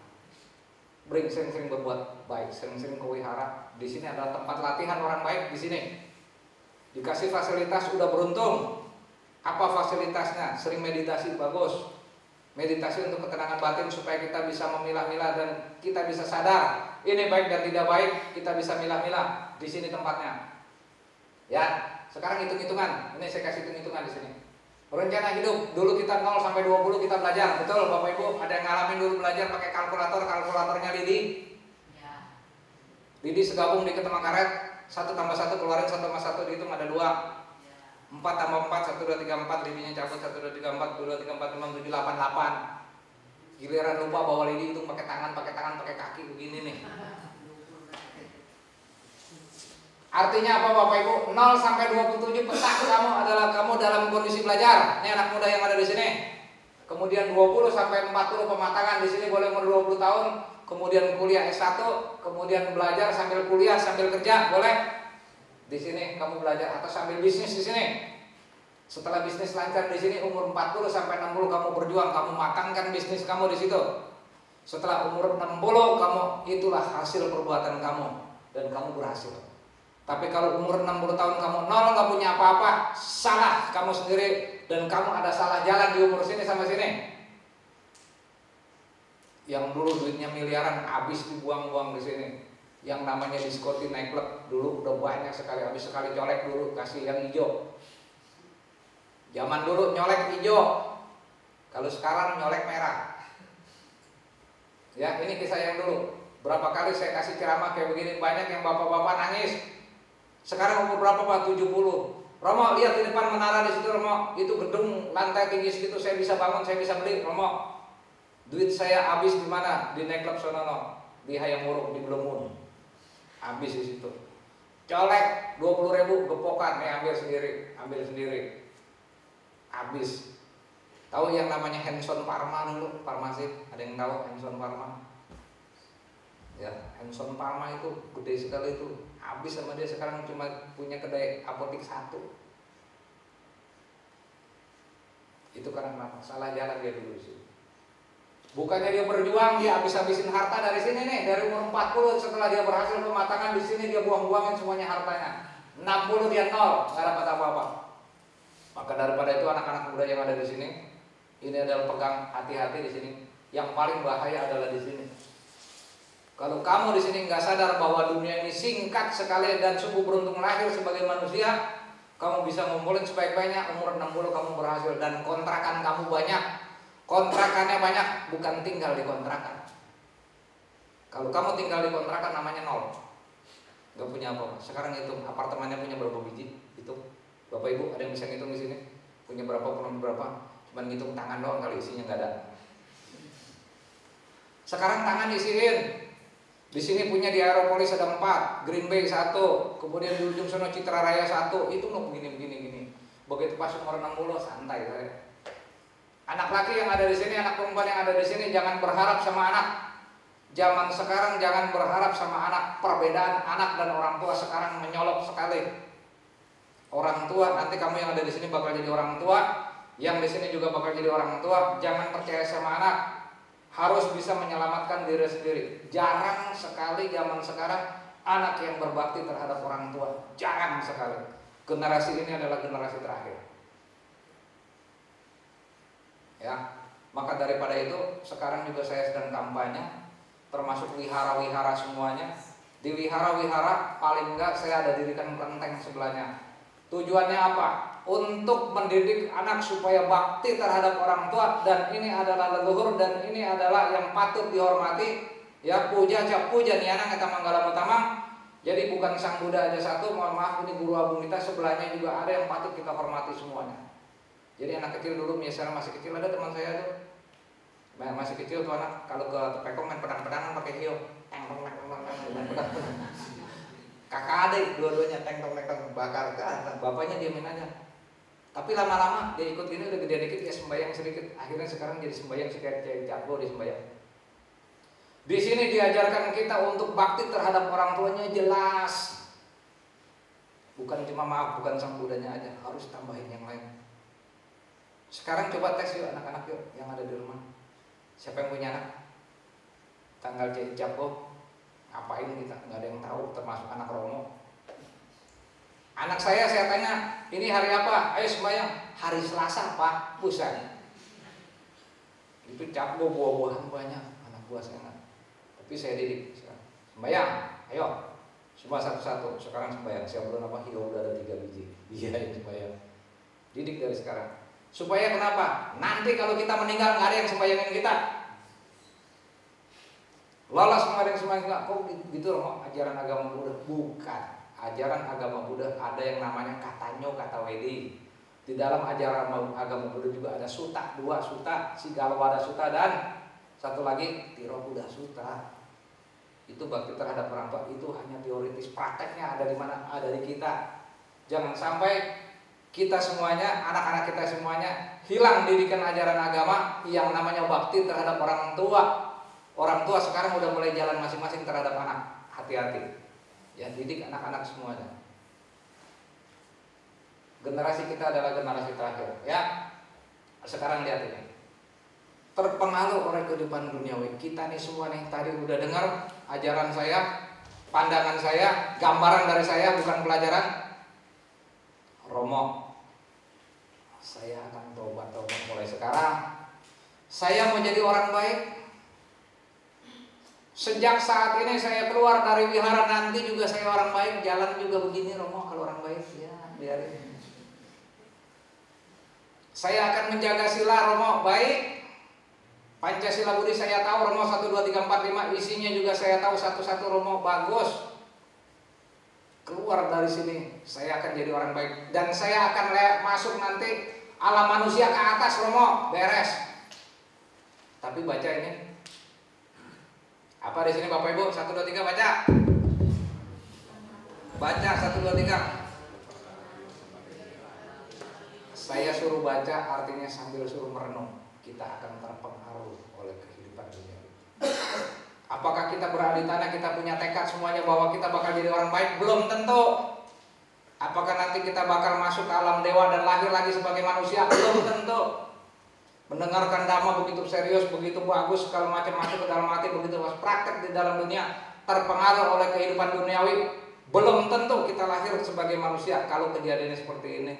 S1: Sering-sering berbuat baik, sering-sering kau wihara. Di sini adalah tempat latihan orang baik di sini. Dikasih fasilitas udah beruntung. Apa fasilitasnya? Sering meditasi bagus. Meditasi untuk ketenangan batin supaya kita bisa memilah-milah dan kita bisa sadar ini baik dan tidak baik, kita bisa milah-milah. Di sini tempatnya. Ya, sekarang hitung-hitungan. Ini saya kasih hitung-hitungan di sini. Rencana hidup, dulu kita 0 sampai 20 kita belajar. Betul Bapak Ibu? Ada yang ngalamin dulu belajar pakai kalkulatornya Lidi? Ya. Lidi segabung di ketemu karet, 1 tambah 1 keluarin 1 tambah 1 dihitung ada 2. 4 tambah 4, 1, 2, 3, 4, lidinya cabut 1, 2, 3, 4, 2, 3, 4, 5, 7, 8, 8. Giliran lupa bawa lidi hitung pakai tangan, pakai kaki begini nih. Artinya apa Bapak Ibu? 0 sampai 27 petak kamu adalah kamu dalam kondisi belajar. Ini anak muda yang ada di sini. Kemudian 20 sampai 40 pematangan di sini boleh umur 20 tahun. Kemudian kuliah S1, kemudian belajar sambil kuliah sambil kerja, boleh? Di sini kamu belajar atau sambil bisnis di sini. Setelah bisnis lancar di sini umur 40 sampai 60 kamu berjuang, kamu matangkan bisnis kamu di situ. Setelah umur 60 kamu itulah hasil perbuatan kamu dan kamu berhasil. Tapi kalau umur 60 tahun kamu nol, nggak punya apa-apa, salah kamu sendiri dan kamu ada salah jalan di umur sini sama sini. Yang dulu duitnya miliaran habis dibuang-buang di sini. Yang namanya diskotik naik klub dulu udah banyak sekali, habis sekali colek dulu kasih yang hijau. Zaman dulu nyolek hijau, kalau sekarang nyolek merah. Ya ini kisah yang dulu. Berapa kali saya kasih ceramah kayak begini, banyak yang bapak-bapak nangis. Sekarang umur berapa Pak? 70. Romo lihat di depan menara di situ Romo, itu gedung lantai tinggi segitu saya bisa bangun, saya bisa beli Romo. Duit saya habis di mana? Di naik klub sonono, di Hayam Wuruk, di Blemun. Habis di situ. Colek 20.000 gepokan, ambil sendiri. Habis. Tahu yang namanya Hanson Pharma dulu, farmasi? Ada yang tahu Hanson Pharma? Ya, Hanson Pharma itu gede sekali itu. Habis sama dia sekarang cuma punya kedai apotik 1. Itu karena kenapa? Salah jalan dia dulu sih. Bukannya dia berjuang, dia habis-habisin harta dari sini nih, dari umur 40 setelah dia berhasil pematangan di sini dia buang-buangin semuanya hartanya. 60 dia nol, nggak dapat apa-apa. Maka daripada itu anak-anak muda yang ada di sini, ini adalah pegang hati-hati di sini. Yang paling bahaya adalah di sini. Kalau kamu di sini nggak sadar bahwa dunia ini singkat sekali dan sungguh beruntung lahir sebagai manusia, kamu bisa ngumpulin sebaik-baiknya, umur 60 kamu berhasil dan kontrakan kamu banyak. Kontrakannya banyak, bukan tinggal di kontrakan. Kalau kamu tinggal di kontrakan namanya nol, nggak punya apa-apa. Sekarang hitung apartemennya punya berapa biji? Itu Bapak Ibu ada yang bisa ngitung di sini? Punya berapa, cuman ngitung tangan doang kali, isinya nggak ada. Sekarang tangan isiin. Di sini punya di Aeropolis ada 4, Green Bay 1, kemudian di ujung sana Citra Raya 1, itu loh begini. Begitu pas umur 60 santai saya. Anak laki yang ada di sini, anak perempuan yang ada di sini, jangan berharap sama anak. Zaman sekarang jangan berharap sama anak. Perbedaan anak dan orang tua sekarang menyolok sekali. Orang tua, nanti kamu yang ada di sini bakal jadi orang tua, yang di sini juga bakal jadi orang tua. Jangan percaya sama anak. Harus bisa menyelamatkan diri sendiri. Jarang sekali zaman sekarang anak yang berbakti terhadap orang tua. Jarang sekali. Generasi ini adalah generasi terakhir. Ya, maka daripada itu sekarang juga saya sedang kampanye, termasuk wihara-wihara semuanya. Di wihara-wihara paling enggak saya ada dirikan kelenteng sebelahnya. Tujuannya apa? Untuk mendidik anak supaya bakti terhadap orang tua, dan ini adalah leluhur dan ini adalah yang patut dihormati. Ya, puja nih anak kita Manggala Utama. Jadi bukan Sang Buddha aja satu, mohon maaf, ini Guru Agung kita sebelahnya juga ada yang patut kita hormati semuanya. Jadi anak kecil dulu misalnya masih kecil, ada teman saya tuh masih kecil tuh anak kalau ke Tepekong main pedang-pedangan pakai hiu, kakak adik dua-duanya teng-teng bakar kan, bapaknya diamin aja. Tapi lama-lama dia ikut gini udah gede dikit ya sembahyang sedikit, akhirnya sekarang jadi sembahyang kayak jago di sembahyang. Di sini diajarkan kita untuk bakti terhadap orang tuanya jelas. Bukan cuma maaf, bukan Sang Budanya aja, harus tambahin yang lain. Sekarang coba tes yuk anak-anak yuk yang ada di rumah. Siapa yang punya anak? Tanggal Jago, ngapain kita? Nggak ada yang tahu, termasuk anak Romo. Anak saya tanya, ini hari apa? Ayo sembahyang. Hari Selasa Pak, busan. Itu Jago buah-buahan banyak, anak buah saya. Tapi saya didik. Sembahyang, ayo. Semua satu-satu. Sekarang sembahyang. Siapa bulan apa? Hidup udah ada 3 biji. Iya yang sembahyang. Didik dari sekarang. Supaya kenapa? Nanti kalau kita meninggal nggak ada yang sembayangin kita. Lolos nggak ada yang sembahyang. Kok gitu loh ajaran agama Buddha? Bukan. Ajaran agama Buddha ada yang namanya katanyo kata wedi. Di dalam ajaran agama Buddha juga ada sutta, 2 sutta, Sigalwada Sutta dan satu lagi Tirobuddha Sutta. Itu bakti terhadap orang tua itu hanya teoritis, prakteknya ada di mana? Ada di kita. Jangan sampai kita semuanya, anak-anak kita semuanya hilang didikan ajaran agama yang namanya bakti terhadap orang tua. Orang tua sekarang udah mulai jalan masing-masing terhadap anak. Hati-hati. Ya, didik anak-anak semuanya. Generasi kita adalah generasi terakhir, ya. Sekarang lihat ini. Terpengaruh oleh kehidupan duniawi. Kita nih semua nih tadi udah dengar ajaran saya, pandangan saya, gambaran dari saya, bukan pelajaran. Romo, saya akan tobat mulai sekarang. Saya mau jadi orang baik. Sejak saat ini saya keluar dari wihara, nanti juga saya orang baik. Jalan juga begini Romo, kalau orang baik ya biarin. Saya akan menjaga sila Romo, baik. Pancasila Budi saya tahu Romo 1, 2, 3, 4, 5. Isinya juga saya tahu satu-satu Romo, bagus. Keluar dari sini, saya akan jadi orang baik. Dan saya akan masuk nanti alam manusia ke atas Romo, beres. Tapi baca ini. Apa di sini Bapak Ibu? 1, 2, 3 baca. Baca 1, 2, 3. Saya suruh baca artinya sambil suruh merenung. Kita akan terpengaruh oleh kehidupan dunia. Apakah kita berada di tanah, kita punya tekad semuanya bahwa kita bakal jadi orang baik? Belum tentu. Apakah nanti kita bakal masuk ke alam dewa dan lahir lagi sebagai manusia? Belum tentu. Mendengarkan dhamma begitu serius, begitu bagus, kalau macam-macam ke dalam hati, begitu praktek di dalam dunia, terpengaruh oleh kehidupan duniawi. Belum tentu kita lahir sebagai manusia kalau kejadiannya seperti ini.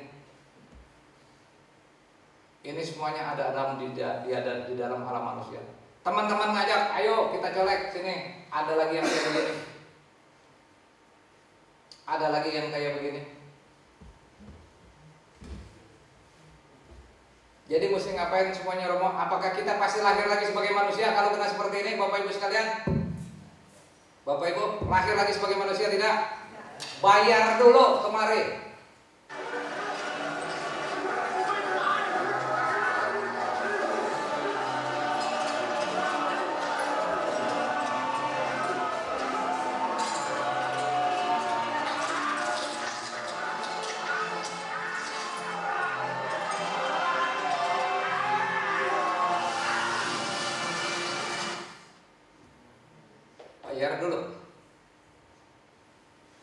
S1: Ini semuanya ada di dalam alam manusia. Teman-teman ngajak, ayo kita colek sini. Ada lagi yang kayak begini. Ada lagi yang kayak begini. Jadi mesti ngapain semuanya Romo? Apakah kita pasti lahir lagi sebagai manusia kalau kena seperti ini, Bapak Ibu sekalian? Bapak Ibu, lahir lagi sebagai manusia tidak? Bayar dulu kemari.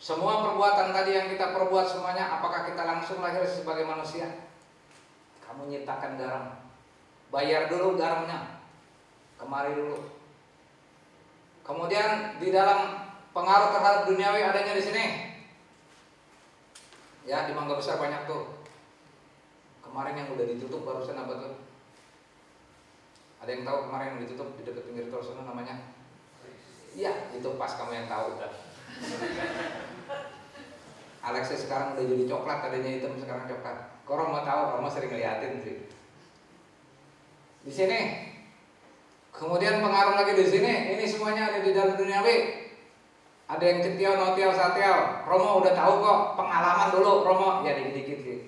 S1: Semua perbuatan tadi yang kita perbuat semuanya, apakah kita langsung lahir sebagai manusia? Kamu nyiptakan garam, bayar dulu garamnya, kemari dulu. Kemudian di dalam pengaruh terhadap duniawi adanya di sini. Ya, di Mangga Besar banyak tuh. Kemarin yang udah ditutup barusan apa tuh? Ada yang tahu kemarin yang ditutup di dekat pinggir tol sana namanya? Iya, itu pas kamu yang tahu udah. Alexis sekarang udah jadi coklat, tadinya hitam sekarang coklat. Kok Romo tahu, Romo sering ngeliatin sih. Di sini. Kemudian pengaruh lagi di sini. Ini semuanya ada di dalam duniawi. Ada yang cetiau, notiau, satiau. Romo udah tahu kok, pengalaman dulu Romo. Ya dikit-dikit sih.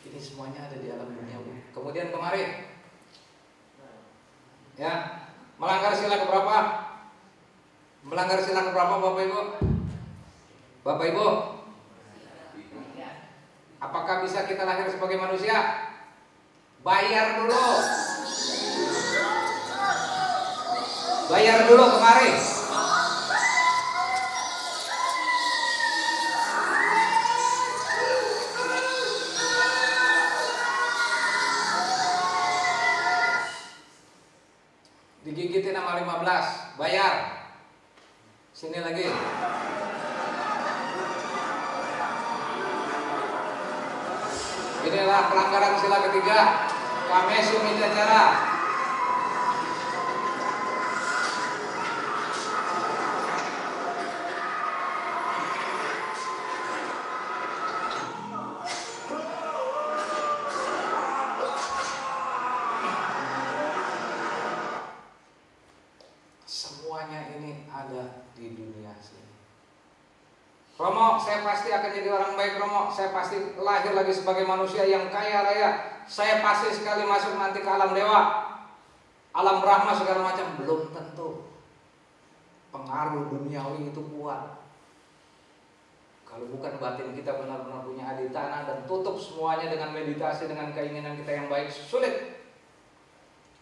S1: Ini semuanya ada di alam duniawi. Kemudian kemarin, ya, melanggar sila keberapa? Melanggar sila keberapa Bapak Ibu? Bapak Ibu, apakah bisa kita lahir sebagai manusia? Bayar dulu. Bayar dulu kemarin. Digigitin sama 15, bayar. Sini lagi. Inilah pelanggaran sila ketiga. Kamesu micacara. Semuanya ini ada di dunia sini. Romo, saya pasti akan jadi orang baik Romo. Saya pasti lahir lagi sebagai manusia yang kaya raya. Saya pasti sekali masuk nanti ke alam dewa, alam Brahma segala macam. Belum tentu. Pengaruh duniawi itu kuat. Kalau bukan batin kita benar-benar punya aditana dan tutup semuanya dengan meditasi, dengan keinginan kita yang baik, sulit.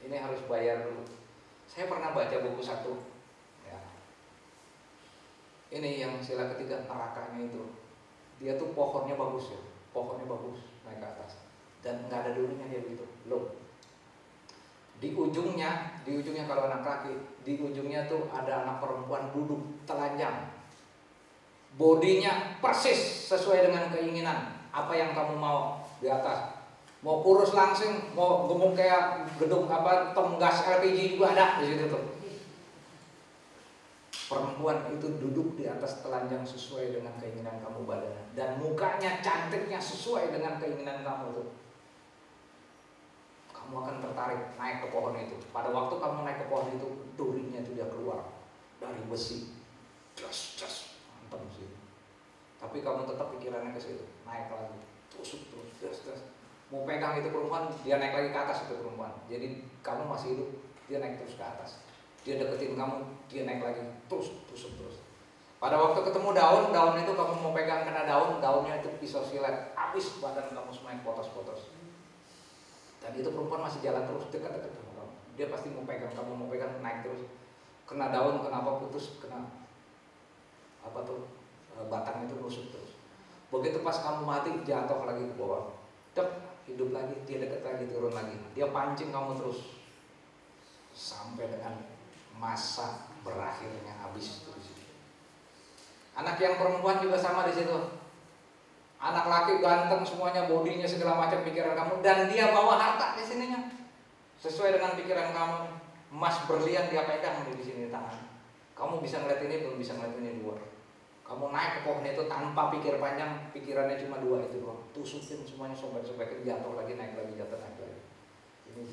S1: Ini harus bayar dulu. Saya pernah baca buku satu. Ini yang sila ketiga, nerakanya itu. Dia tuh pohonnya bagus ya, pohonnya bagus naik ke atas dan nggak ada durinya dia begitu, loh. Di ujungnya kalau anak laki, di ujungnya tuh ada anak perempuan duduk telanjang. Bodinya persis sesuai dengan keinginan. Apa yang kamu mau di atas? Mau kurus langsing, mau gemuk kayak gedung apa tenggas LPG juga ada di situ tuh. Perempuan itu duduk di atas telanjang sesuai dengan keinginan kamu badannya. Dan mukanya cantiknya sesuai dengan keinginan kamu tuh. Kamu akan tertarik naik ke pohon itu. Pada waktu kamu naik ke pohon itu, durinya itu dia keluar dari besi. Jas, mantap sih. Tapi kamu tetap pikirannya ke situ. Naik lagi, tusuk terus, jas. Mau pegang itu perempuan, dia naik lagi ke atas itu perempuan. Jadi kamu masih hidup, dia naik terus ke atas. Dia deketin kamu, dia naik lagi, tusuk terus. Pada waktu ketemu daun itu kamu mau pegang kena daunnya itu pisau silet, habis badan kamu semuanya potos-potos. Dan itu perempuan masih jalan terus dekat-dekat sama kamu. Dia pasti mau pegang, kamu mau pegang, naik terus. Kena daun, kenapa putus, kena apa tuh batang itu nusuk terus. Begitu pas kamu mati, jatuh lagi ke bawah, hidup lagi, dia dekat lagi, turun lagi. Dia pancing kamu terus sampai dengan masa berakhirnya habis terus. Anak yang perempuan juga sama di situ. Anak laki ganteng semuanya, bodinya segala macam pikiran kamu, dan dia bawa harta di sininya sesuai dengan pikiran kamu. Emas berlian dia pegang di sini tangan. Kamu bisa ngeliat ini, belum bisa ngeliat ini dua. Kamu naik ke pohon itu tanpa pikir panjang, pikirannya cuma dua itu doang. Tusukin semuanya, sobek-sobekin, jatuh lagi, naik lagi, jatuh naik lagi. Ini.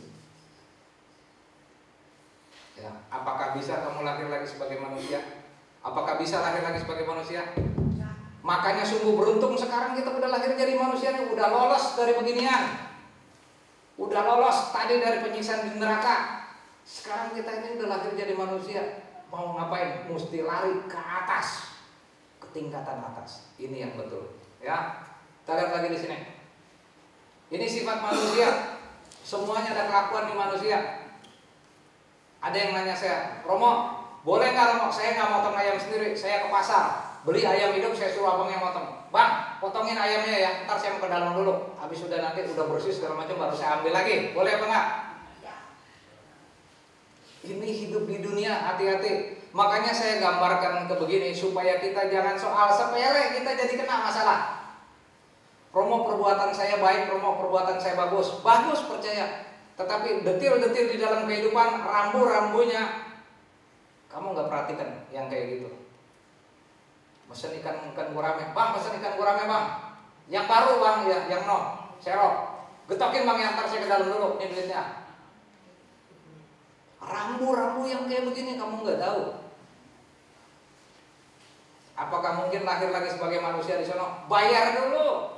S1: Ya, apakah bisa kamu lahir lagi sebagai manusia? Apakah bisa lahir lagi sebagai manusia? Makanya sungguh beruntung sekarang kita udah lahir jadi manusia nih, udah lolos dari beginian. Udah lolos tadi dari penyiksaan di neraka. Sekarang kita ini udah lahir jadi manusia. Mau ngapain? Mesti lari ke atas, ke tingkatan atas. Ini yang betul. Ya, kita lihat lagi di sini. Ini sifat manusia. Semuanya ada kelakuan di manusia. Ada yang nanya saya, Romo, boleh nggak Romo? Saya nggak motong ayam sendiri, saya ke pasar beli ayam hidup, saya suruh abang yang motong. Bang, potongin ayamnya ya, ntar saya mau ke dalam dulu. Habis udah nanti udah bersih segala macam baru saya ambil lagi. Boleh apa nggak? Ini hidup di dunia, hati-hati. Makanya saya gambarkan ke begini supaya kita jangan soal sepele kita jadi kena masalah. Romo perbuatan saya baik, Romo perbuatan saya bagus, bagus percaya. Tetapi detil-detil di dalam kehidupan, rambu-rambunya kamu nggak perhatikan yang kayak gitu. Pesen ikan gurame, bang, pesen ikan gurame bang. Yang baru bang, ya, yang serok. Getokin bang, yang ntar saya ke dalam dulu, ini duitnya. Rambu-rambu yang kayak begini kamu nggak tahu. Apakah mungkin lahir lagi sebagai manusia di sana? Bayar dulu.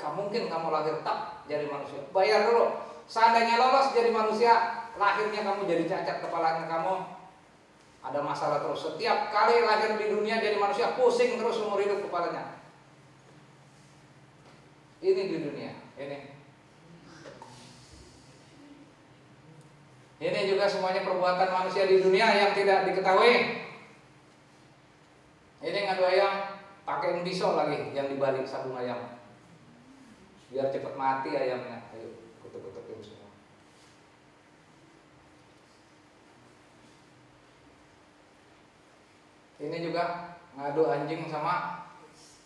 S1: Mungkin kamu lahir tak jadi manusia, bayar dulu. Seandainya lolos jadi manusia, lahirnya kamu jadi cacat kepalanya kamu, ada masalah terus. Setiap kali lahir di dunia jadi manusia, pusing terus umur hidup kepalanya. Ini di dunia, ini juga semuanya perbuatan manusia di dunia yang tidak diketahui. Ini ngadu ayam, pakein pisau lagi yang dibalik sabung ayam, biar cepat mati ayamnya. Ayo, kutuk-kutukin semua. Ini juga ngadu anjing sama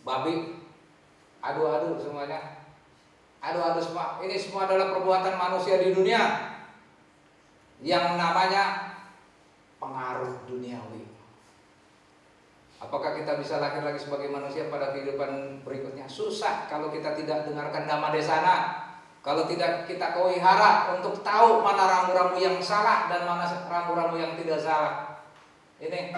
S1: babi, adu-adu semuanya, adu-adu semua. Ini semua adalah perbuatan manusia di dunia yang namanya pengaruh duniawi. Apakah kita bisa lahir lagi sebagai manusia pada kehidupan berikutnya? Susah kalau kita tidak dengarkan Dhamma Desana. Kalau tidak kita kawihara untuk tahu mana rambu-rambu yang salah dan mana rambu-rambu yang tidak salah. Ini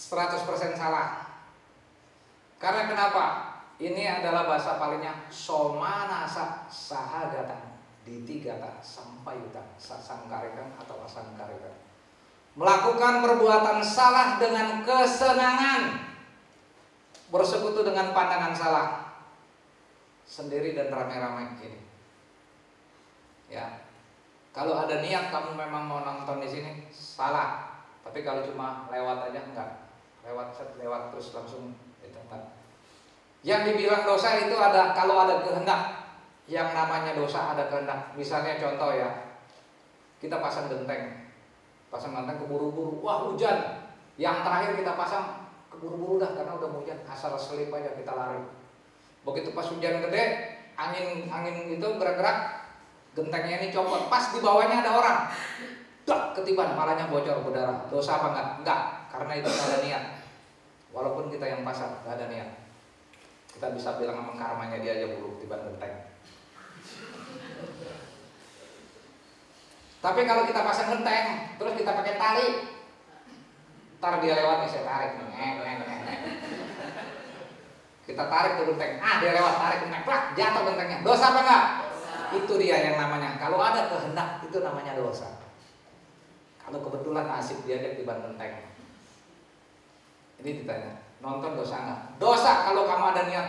S1: 100% salah. Karena kenapa? Ini adalah bahasa palingnya somanasa sahagatan ditigata sampayutan sasangkarikan atau asangkarikan. Melakukan perbuatan salah dengan kesenangan, bersekutu dengan pandangan salah, sendiri dan ramai-ramai ini. Ya, kalau ada niat kamu memang mau nonton di sini, salah. Tapi kalau cuma lewat aja enggak, lewat terus langsung di tempat. Yang dibilang dosa itu ada kalau ada kehendak. Yang namanya dosa ada kehendak. Misalnya contoh ya, kita pasang genteng keburu-buru, wah hujan. Yang terakhir kita pasang keburu-buru dah karena udah hujan, asal selip aja kita lari. Begitu pas hujan gede, angin itu gerak-gerak, gentengnya ini copot, pas di bawahnya ada orang, dak ketiban, palanya bocor berdarah. Dosa apa enggak? Enggak, karena itu enggak ada niat. Walaupun kita yang pasang, enggak ada niat. Kita bisa bilang sama karmanya dia aja buruk tiban genteng. Tapi kalau kita pasang genteng, terus kita pakai tali, ntar dia lewat nih, saya tarik nih, kita tarik ke genteng, dia lewat, tarik genteng, plak, jatuh gentengnya. Dosa apa enggak? Itu dia yang namanya, kalau ada kehendak itu namanya dosa. Kalau kebetulan nasib dia tiban genteng. Ini ditanya, nonton dosa enggak? Dosa kalau kamu ada niat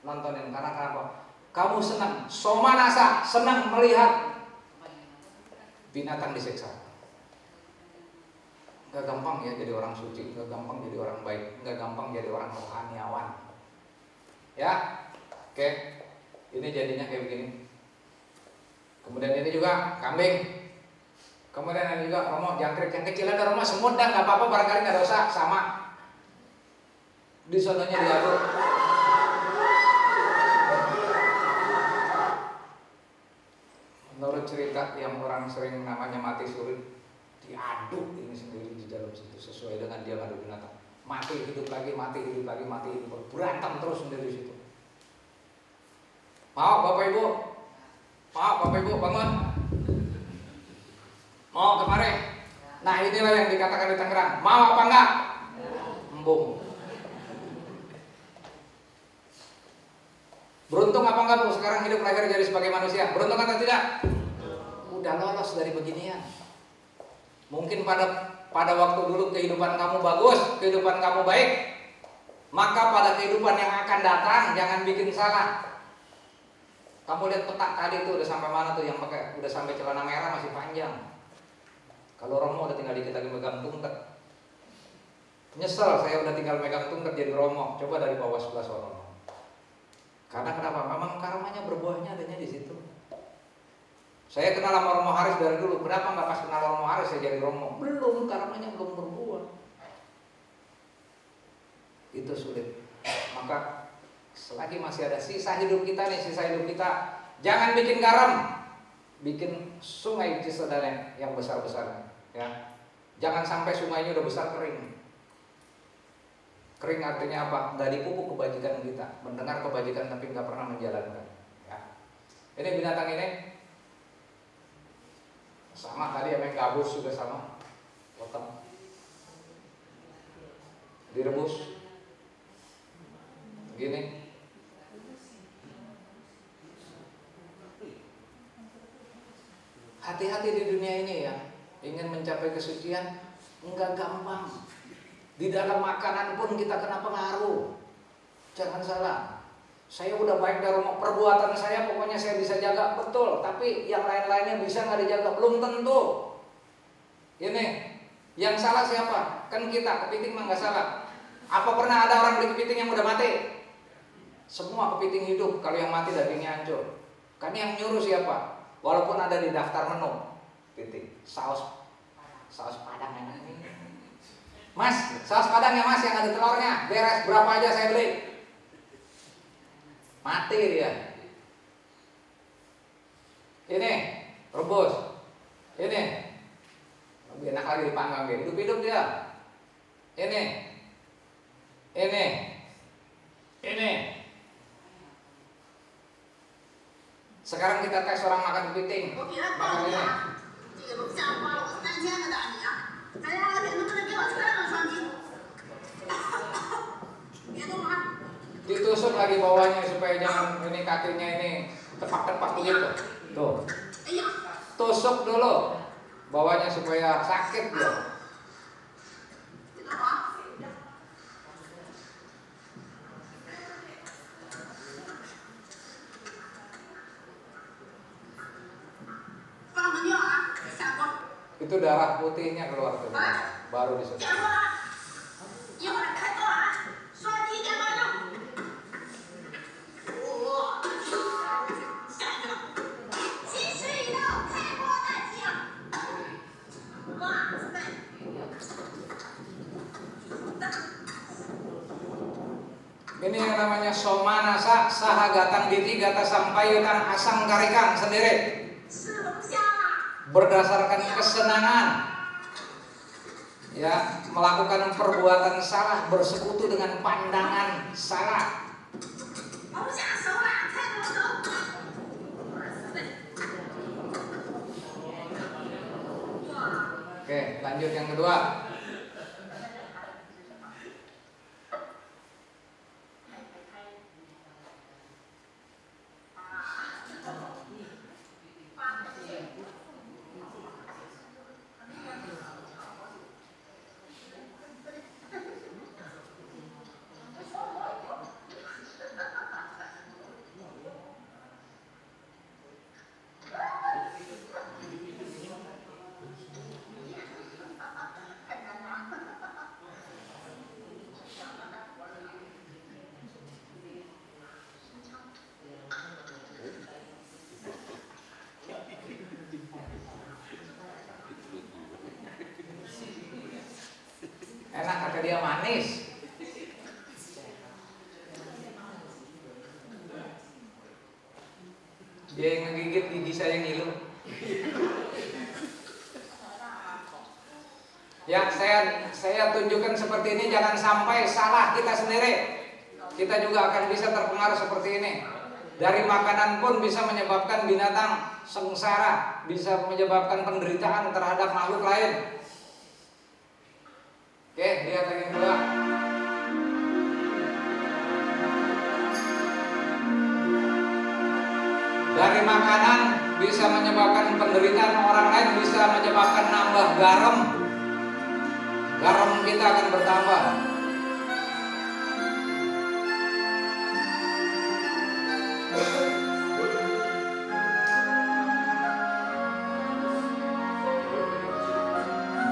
S1: nontonin. Karena kenapa? Kamu senang, somanasa, senang melihat binatang disiksa. Gak gampang ya jadi orang suci, gak gampang jadi orang baik, gak gampang jadi orang rohaniawan. Ya, oke. Ini jadinya kayak begini. Kemudian ini juga kambing. Kemudian ini juga Romo jangkrik yang kecil ada Romo semut dan gak apa-apa, barangkali gak dosa, sama. Di sononya diaduk. satu cerita yang orang sering namanya mati suri, diaduk ini sendiri di dalam situ sesuai dengan dia ngadu binatang. Mati hidup lagi, mati hidup lagi, mati hidup, berantem terus sendiri di situ. Mau Bapak Ibu, bangun. Mau kemari. Nah inilah yang dikatakan di Tangerang. Mau apa enggak? Embung. Beruntung apa enggak Bu sekarang hidup lahir jadi sebagai manusia? Beruntung atau tidak? Udah lolos dari beginian. Mungkin pada waktu dulu kehidupan kamu bagus, kehidupan kamu baik, maka pada kehidupan yang akan datang jangan bikin salah. Kamu lihat petak tadi itu udah sampai mana tuh, yang pakai udah sampai celana merah masih panjang. Kalau Romo udah tinggal dikit lagi megang tungket. Nyesel saya udah tinggal megang tungket jadi Romo. Coba dari bawah sebelah sono. Karena kenapa? Memang karmanya berbuahnya adanya di situ. Saya kenal sama Romo Haris dari dulu. Kenapa nggak pas kenal Romo Haris saya jadi Romo? Belum, karmanya belum berbuah. Itu sulit. Maka selagi masih ada sisa hidup kita nih, jangan bikin garam, bikin sungai Cisadane yang besar-besar, ya. Jangan sampai sungainya udah besar kering. Kering artinya apa? Nggak dipupuk kebajikan kita, mendengar kebajikan tapi nggak pernah menjalankan. Ya. Ini binatang ini sama tadi yang gabus juga sama, potong, direbus, begini. Hati-hati di dunia ini ya, ingin mencapai kesucian enggak gampang. Di dalam makanan pun kita kena pengaruh. Jangan salah. Saya udah baik dari perbuatan saya, pokoknya saya bisa jaga betul. Tapi yang lain-lainnya bisa nggak dijaga, belum tentu. Ini yang salah siapa? Kan kita, kepiting mah nggak salah. Apa pernah ada orang beli kepiting yang udah mati? Semua kepiting hidup. Kalau yang mati dagingnya hancur. Kan yang nyuruh siapa? Walaupun ada di daftar menu, kepiting, saus padang enak ini. Mas, saus padang ya Mas yang ada telurnya, beres berapa aja saya beli. Mati dia. Ini rebus. Ini lebih enak lagi dipanggang dia. Hidup-hidup dia. Ini. Sekarang kita tes orang makan kepiting. Makan ini. Ditusuk lagi bawahnya supaya jangan ini kakinya ini tepak-tepak begitu. Tuh. Tusuk dulu bawahnya supaya sakit dia. Itu darah putihnya keluar tuh, baru disedot. Ini yang namanya somanasa sahagatang diti gata sampayutan asam karikan sendiri. Berdasarkan kesenangan, ya, melakukan perbuatan salah, bersekutu dengan pandangan salah. Oke, lanjut yang kedua. Enak kata dia manis. Dia yang ngegigit gigi saya ngilu. Ya, saya tunjukkan seperti ini, jangan sampai salah kita sendiri. Kita juga akan bisa terpengaruh seperti ini. Dari makanan pun bisa menyebabkan binatang sengsara, bisa menyebabkan penderitaan terhadap makhluk lain. Oke, lihat lagi yang kedua. Dari makanan bisa menyebabkan penderitaan orang lain, bisa menyebabkan nambah garam. Garam kita akan bertambah.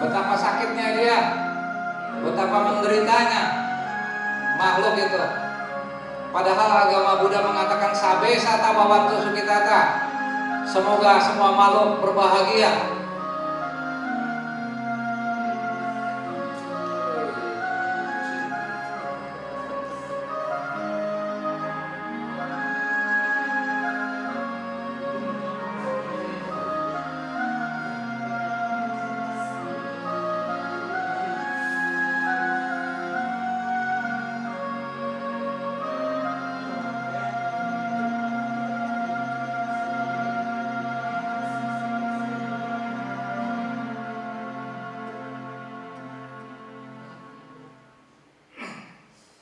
S1: Betapa sakitnya dia, betapa menderitanya makhluk itu. Padahal agama Buddha mengatakan sabe sata bawantu sukitata. Semoga semua makhluk berbahagia.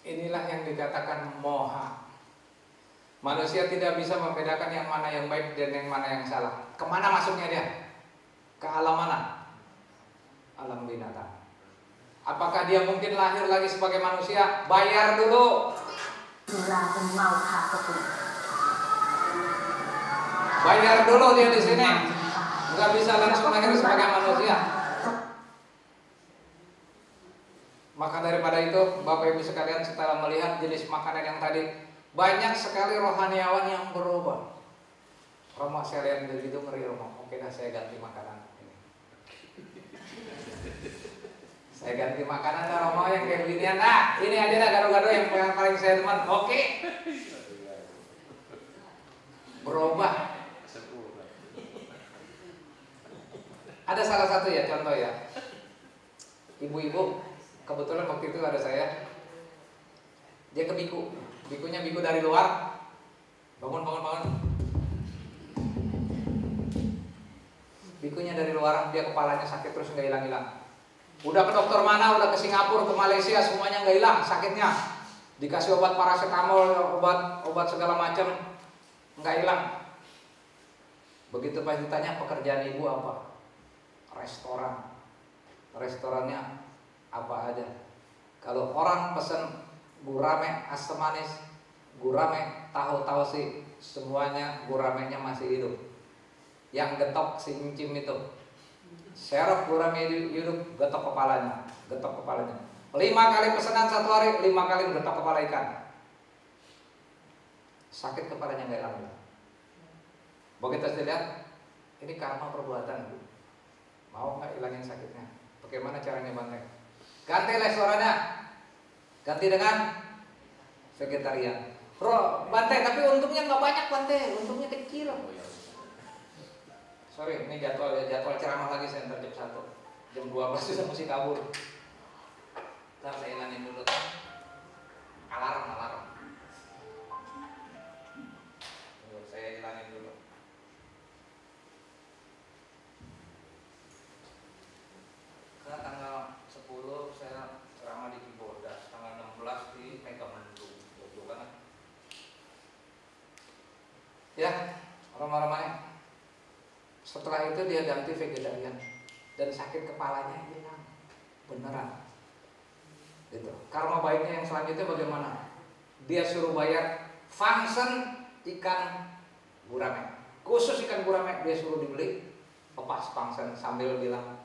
S1: Inilah yang dikatakan moha. Manusia tidak bisa membedakan yang mana yang baik dan yang mana yang salah. Kemana masuknya dia? Ke alam mana? Alam binatang. Apakah dia mungkin lahir lagi sebagai manusia? Bayar dulu. Bayar dulu dia di sini. Nggak bisa langsung lahir sebagai manusia. Maka daripada itu, Bapak Ibu sekalian, setelah melihat jenis makanan yang tadi, banyak sekali rohaniawan yang berubah. Romo, saya lihat begitu ngeri, Romo. Oke dah, saya ganti makanan ini. Saya ganti makanan dah, Romo, yang kayak beginian. Nah, ini aja dah gado-gado yang paling saya teman. Oke. Berubah. Ada salah satu ya, contoh ya. Ibu-ibu, kebetulan waktu itu ada saya, dia ke biku, bikunya biku dari luar, bangun, bikunya dari luar, dia kepalanya sakit terus nggak hilang. Udah ke dokter mana, udah ke Singapura, ke Malaysia, semuanya nggak hilang sakitnya, dikasih obat paracetamol, obat segala macam, nggak hilang. Begitu pas ditanya pekerjaan ibu apa, restorannya apa aja. Kalau orang pesen gurame asam manis, gurame tahu sih, semuanya guramenya masih hidup. Yang getok si incim itu, serok gurame hidup, getok kepalanya. 5 kali pesanan satu hari, 5 kali getok kepala ikan. Sakit kepalanya nggak hilang. Begitu saya lihat, ini karma perbuatan. Mau nggak hilangin sakitnya? Bagaimana caranya Bante? Ganti restorannya, ganti dengan vegetarian. Bro, Bante, tapi untungnya nggak banyak Bante, untungnya kecil. Sorry, ini jadwal ceramah lagi saya ntar jam 1, jam 12 sudah mesti kabur. Ntar saya hilangin dulu. Alarm. Saya hilangin dulu. Karena tanggal 10 saya ceramah di Kibodas, tanggal 16 di Megamendung, jauh banget. Ya, Roma-Romanya. Setelah itu dia ganti vegetarian dan sakit kepalanya hilang, beneran. Gitu. Karma baiknya yang selanjutnya bagaimana? Dia suruh bayar function ikan gurame, khusus ikan gurame dia suruh dibeli, lepas function sambil bilang,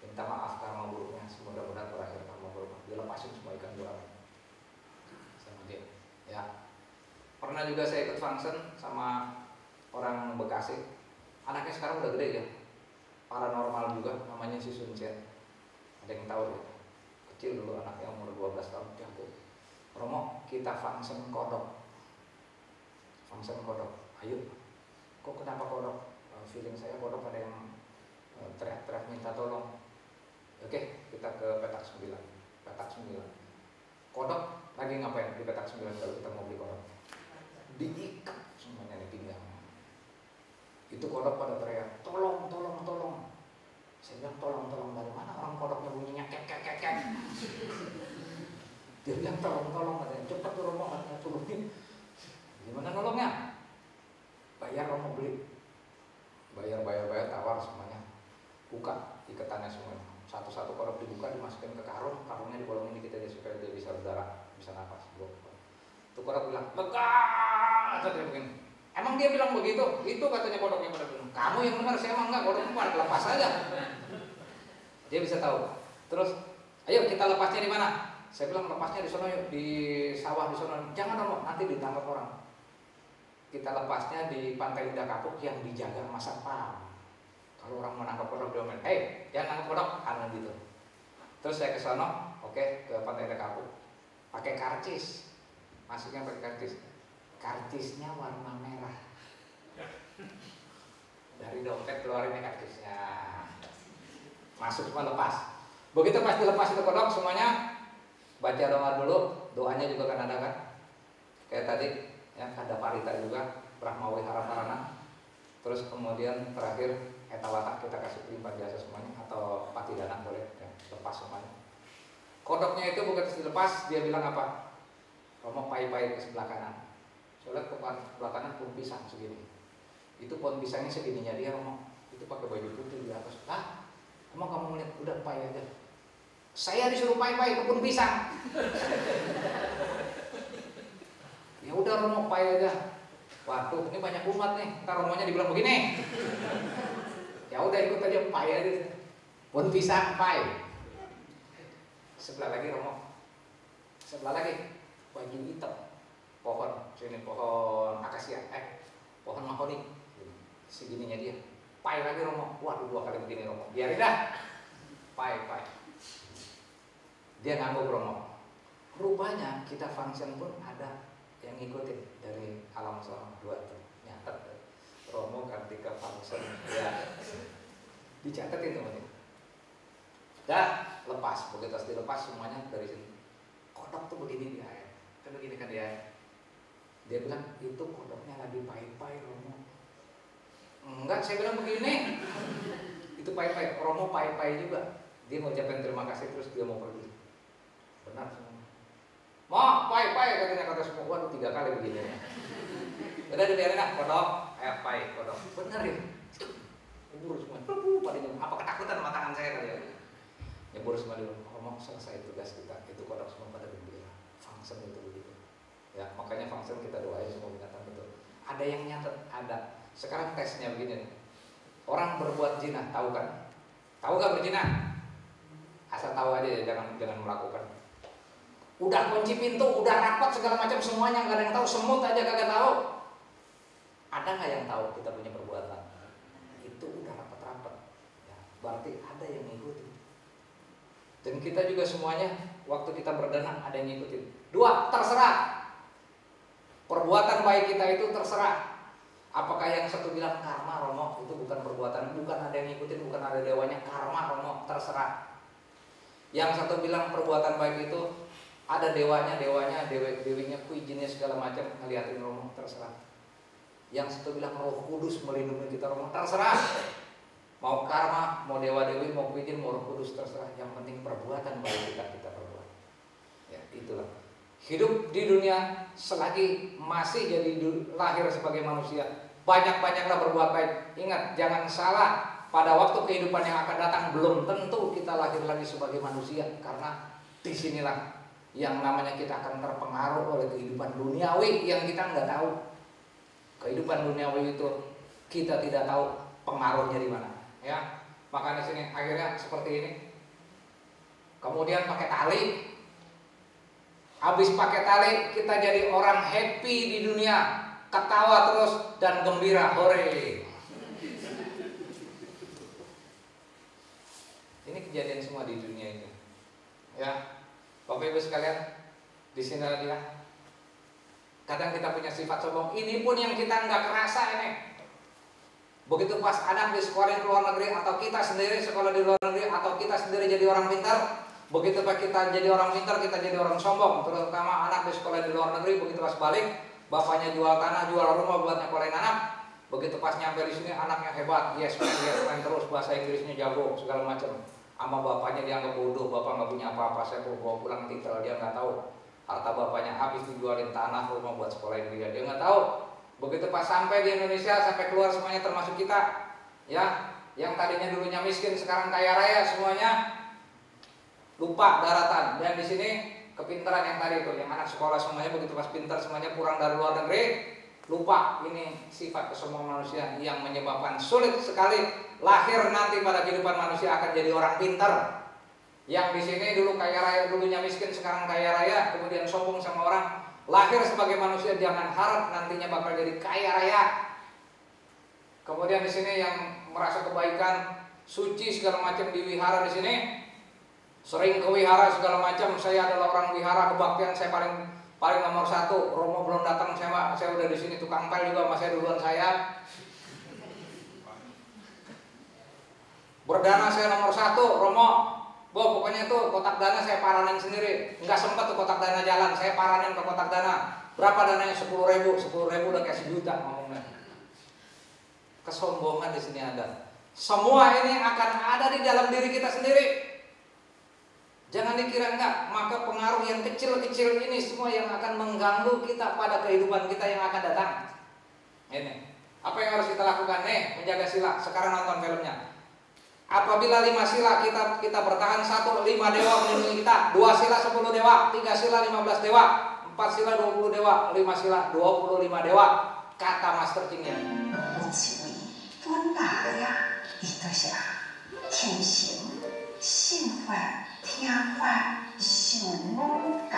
S1: minta maaf karma buruknya, mudah-mudahan berakhir karma buruknya. Dia lepasin semua ikan gurame sama dia. Ya, pernah juga saya ikut function sama orang Bekasi. Anaknya sekarang udah gede ya, paranormal juga, namanya si Sun Chen. Ada yang tahu ya? Kecil dulu anaknya, umur 12 tahun jago. Romo, kita function kodok. Ayo. Kok kenapa kodok? Feeling saya kodok ada yang teriak-teriak minta tolong. 9. Petak 9. Kodok lagi ngapain di petak 9 kalau kita mau beli kodok? Diikat semuanya di pinggangnya. Itu kodok pada teriak, tolong, tolong, tolong. Saya bilang tolong, tolong dari mana orang kodoknya bunyinya kek kek kek kek. Dia bilang tolong, tolong, katanya cepat turun Romo, katanya turunin. Gimana nolongnya? Bayar Romo beli. Bayar, tawar semuanya. Buka ikatannya semuanya. Satu-satu kodok dibuka, dimasukin ke karung, karungnya dibolongin dikit aja supaya dia bisa berdarah, bisa napas. Itu kodok bilang, lega, katanya begini. Emang dia bilang begitu? Itu katanya kodoknya pada bilang. Kamu yang benar, saya emang enggak, kodoknya pada lepas aja. Dia bisa tahu. Terus, ayo kita lepasnya di mana? Saya bilang lepasnya di sana yuk, di sawah di sana. Jangan dong, nanti ditangkap orang. Kita lepasnya di Pantai Indah Kapuk yang dijaga masa Satpam. Kalau orang menangkap kodok dia main, hey, jangan nangkap kodok, karena gitu. Terus saya ke sana, oke, ke Pantai Indah Kapuk, pakai karcis, masuknya pakai karcis. Karcisnya warna merah. Dari dompet keluarin karcisnya, masuk semua lepas. Begitu pas dilepas itu kodok semuanya baca doa dulu, doanya juga kan ada kan, kayak tadi ya ada parita juga, Brahmawi Haraparana. Terus kemudian terakhir etawata kita kasih limpah jasa semuanya atau patidana boleh ya, lepas semuanya. Kodoknya itu begitu dilepas dia bilang apa? Romo pai-pai ke sebelah kanan. Soalnya ke sebelah kanan pohon pisang segini. Itu pohon pisangnya segininya dia Romo. Itu pakai baju putih di atas. Ah, emang kamu melihat udah pai aja. Saya disuruh pai-pai ke pohon pisang. Ya udah Romo pai aja. Waduh, ini banyak umat nih. Ntar Romonya dibilang begini. Ya udah ikut aja pai aja. Pohon pisang pai. Sebelah lagi Romo. Sebelah lagi baju hitam. Pohon, sini pohon akasia, pohon mahoni. Segininya dia. Pai lagi Romo. Waduh, 2 kali begini Romo. Biarin dah. Pai. Dia ngangguk Romo. Rupanya kita function pun ada yang ngikutin dari alam selama 2 tuh. Nyatet Romo Kartika function ya. Dicatetin teman-teman. Dah lepas, begitu dilepas semuanya dari sini. Kodok tuh begini dia. Kan begini kan dia. Dia bilang itu kodoknya lagi pai-pai Romo. Enggak, saya bilang begini. Itu pai-pai, Romo pai-pai juga. Dia mau ucapin terima kasih terus dia mau pergi. Benar semua. Mau pai-pai katanya kata semua. Waduh 3 kali begini. Udah dibiarin lah kodok, pai kodok. Benar ya. Nyebur semua. Pada nyebur. Apa ketakutan sama tangan saya kali ya? Nyebur semua dulu. Romo selesai tugas kita. Itu kodok semua pada gembira. Function itu begitu. Ya, makanya function kita doain semua binatang betul. Ada yang nyatet, ada. Sekarang tesnya begini. Orang berbuat zina, tahu kan? Tahu gak berzina? Asal tahu aja ya, jangan melakukan. Udah kunci pintu, udah rapat segala macam semuanya nggak ada yang tahu, semut aja kagak tahu. Ada nggak yang tahu kita punya perbuatan? Itu udah rapat-rapat. Ya, berarti ada yang ngikutin. Dan kita juga semuanya waktu kita berdana ada yang ngikutin. 2, terserah. Perbuatan baik kita itu terserah. Apakah yang satu bilang karma Romo itu bukan perbuatan, bukan ada yang ngikutin, bukan ada dewanya, karma Romo terserah. Yang satu bilang perbuatan baik itu ada dewanya, dewinya, izinnya segala macam ngeliatin Romo terserah. Yang satu bilang Roh Kudus melindungi kita Romo terserah. Mau karma, mau dewa dewi, mau izin, mau Roh Kudus terserah. Yang penting perbuatan baik kita perbuat. Ya itulah. Hidup di dunia selagi masih jadi lahir sebagai manusia, banyak-banyaklah berbuat baik. Ingat, jangan salah, pada waktu kehidupan yang akan datang belum tentu kita lahir lagi sebagai manusia, karena disinilah yang namanya kita akan terpengaruh oleh kehidupan duniawi yang kita nggak tahu. Kehidupan duniawi itu kita tidak tahu pengaruhnya di mana, ya. Makanya sini akhirnya seperti ini. Kemudian pakai tali. Habis pakai tali kita jadi orang happy di dunia, ketawa terus dan gembira, hore. Ini kejadian semua di dunia ini. Ya, Bapak Ibu sekalian, di sini ya. Kadang kita punya sifat sombong. Ini pun yang kita nggak kerasa ini. Begitu pas anak di sekolah di luar negeri, atau kita sendiri sekolah di luar negeri, atau kita sendiri jadi orang pintar, Begitu pas kita jadi orang pintar, kita jadi orang sombong. Terutama anak di sekolah di luar negeri, begitu pas balik, bapaknya jual tanah, jual rumah buat nyekolahin anak. Begitu pas nyampe di sini, anaknya hebat, yes man terus, bahasa Inggrisnya jago, segala macam. Sama bapaknya dianggap bodoh, bapak nggak punya apa-apa, saya bawa pulang tinggal, dia nggak tahu. Harta bapaknya habis dijualin tanah, rumah buat sekolahin dia nggak tahu. Begitu pas sampai di Indonesia, sampai keluar semuanya termasuk kita, ya, yang tadinya dulunya miskin sekarang kaya raya semuanya. Lupa daratan. Dan di sini kepintaran yang tadi itu, yang anak sekolah semuanya begitu pas pintar semuanya pulang dari luar negeri, lupa. Ini sifat kesombongan manusia yang menyebabkan sulit sekali lahir nanti pada kehidupan manusia akan jadi orang pintar. Yang di sini dulu kaya raya, dulunya miskin sekarang kaya raya, kemudian sombong sama orang. Lahir sebagai manusia jangan harap nantinya bakal jadi kaya raya. Kemudian di sini yang merasa kebaikan, suci segala macam diwihara di sini. Sering ke wihara segala macam, saya adalah orang wihara, kebaktian saya paling nomor 1. Romo belum datang, saya udah di sini, tukang pel juga sama saya duluan saya. Berdana saya nomor 1, Romo. Pokoknya itu kotak dana saya paranin sendiri. Enggak sempat tuh kotak dana jalan, saya paranin ke kotak dana. Berapa dananya? 10.000 udah kayak 1 juta ngomongnya. Kesombongan di sini ada. Semua ini akan ada di dalam diri kita sendiri. Jangan dikira enggak, maka pengaruh yang kecil-kecil ini semua yang akan mengganggu kita pada kehidupan kita yang akan datang. Ini, apa yang harus kita lakukan? Nih, menjaga sila. Sekarang nonton filmnya. Apabila 5 sila kita bertahan, 1, 5 dewa melindungi kita. 2 sila 10 dewa, 3 sila 15 dewa, 4 sila 20 dewa, 5 sila 25 dewa. Kata Master King ya.
S2: 多大呀？伊就是天性、性法、听法、上猛感。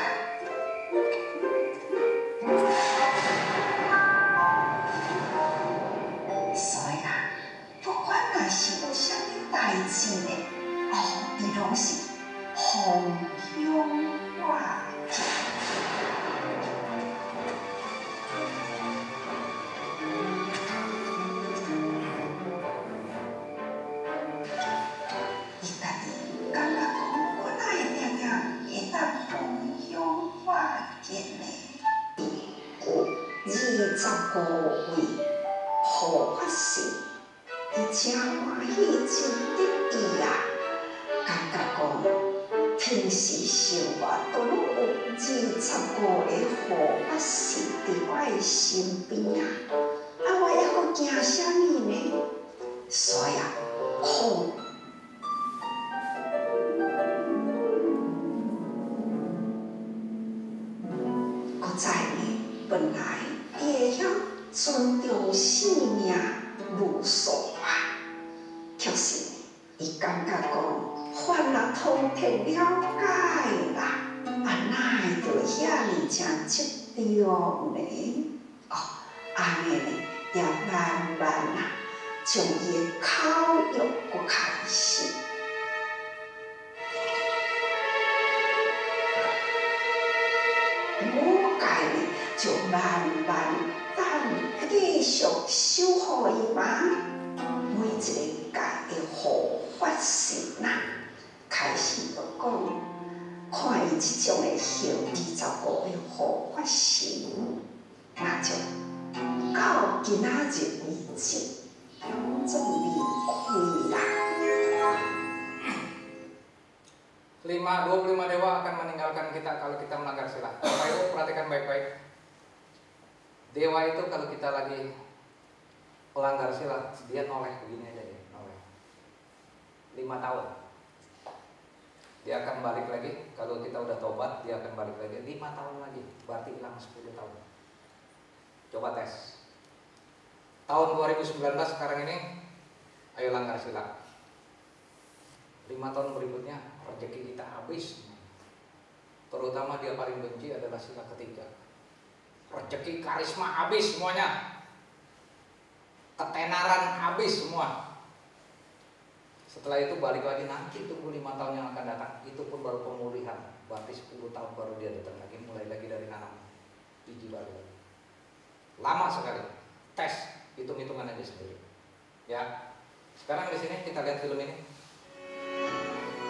S2: 所以啊，不管那是有啥物代志呢，伊拢是宏勇化境。 25位护法神，伊真欢喜真得意啊！感觉讲平时生活都拢有25个护法神伫我的身边啊，我还阁惊啥物呢？所以啊，好。 本来伊会晓尊重生命如数啊，却是伊感觉讲，犯了通天了解啦，哪会着遐尼正执着呢？安尼呢，也慢慢啊，从伊的口欲搁开始。 就慢慢等继续守护伊嘛，每一个界的护法神啊，开始就讲，看伊即种的行25个护法神，那就到今仔日为止，拢总离开啦。
S1: 25 dewa akan meninggalkan kita kalau kita melanggar sila. Bapak Ibu perhatikan baik-baik. Dewa itu kalau kita lagi melanggar sila, dia noleh begini aja ya, noleh. 5 tahun. Dia akan balik lagi. Kalau kita udah tobat, dia akan balik lagi 5 tahun lagi. Berarti hilang 10 tahun. Coba tes. Tahun 2019 sekarang ini, ayo langgar sila. 5 tahun berikutnya rezeki kita habis. Terutama dia paling benci adalah sila ketiga. Rezeki karisma habis semuanya. Ketenaran habis semua. Setelah itu balik lagi nanti tunggu 5 tahun yang akan datang. Itu pun baru pemulihan. Berarti 10 tahun baru dia datang lagi. Mulai lagi dari nanam biji baru lagi. Lama sekali. Tes, hitung-hitungan aja sendiri. Ya. Sekarang di sini kita lihat film ini.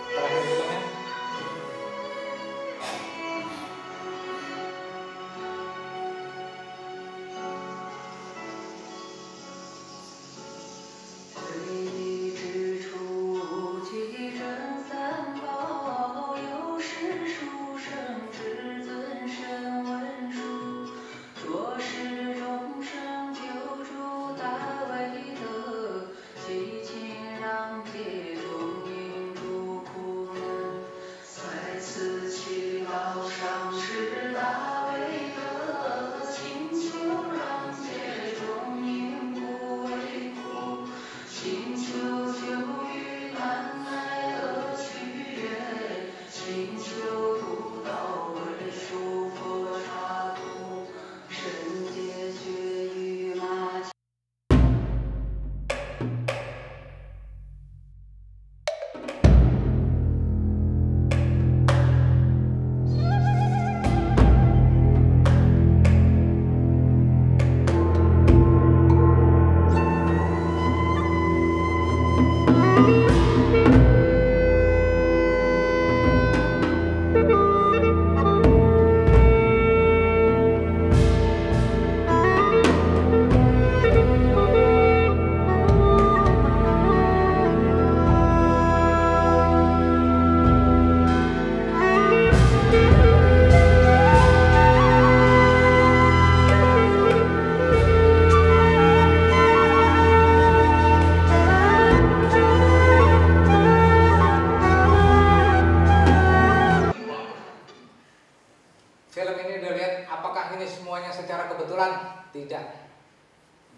S1: Terakhir filmnya.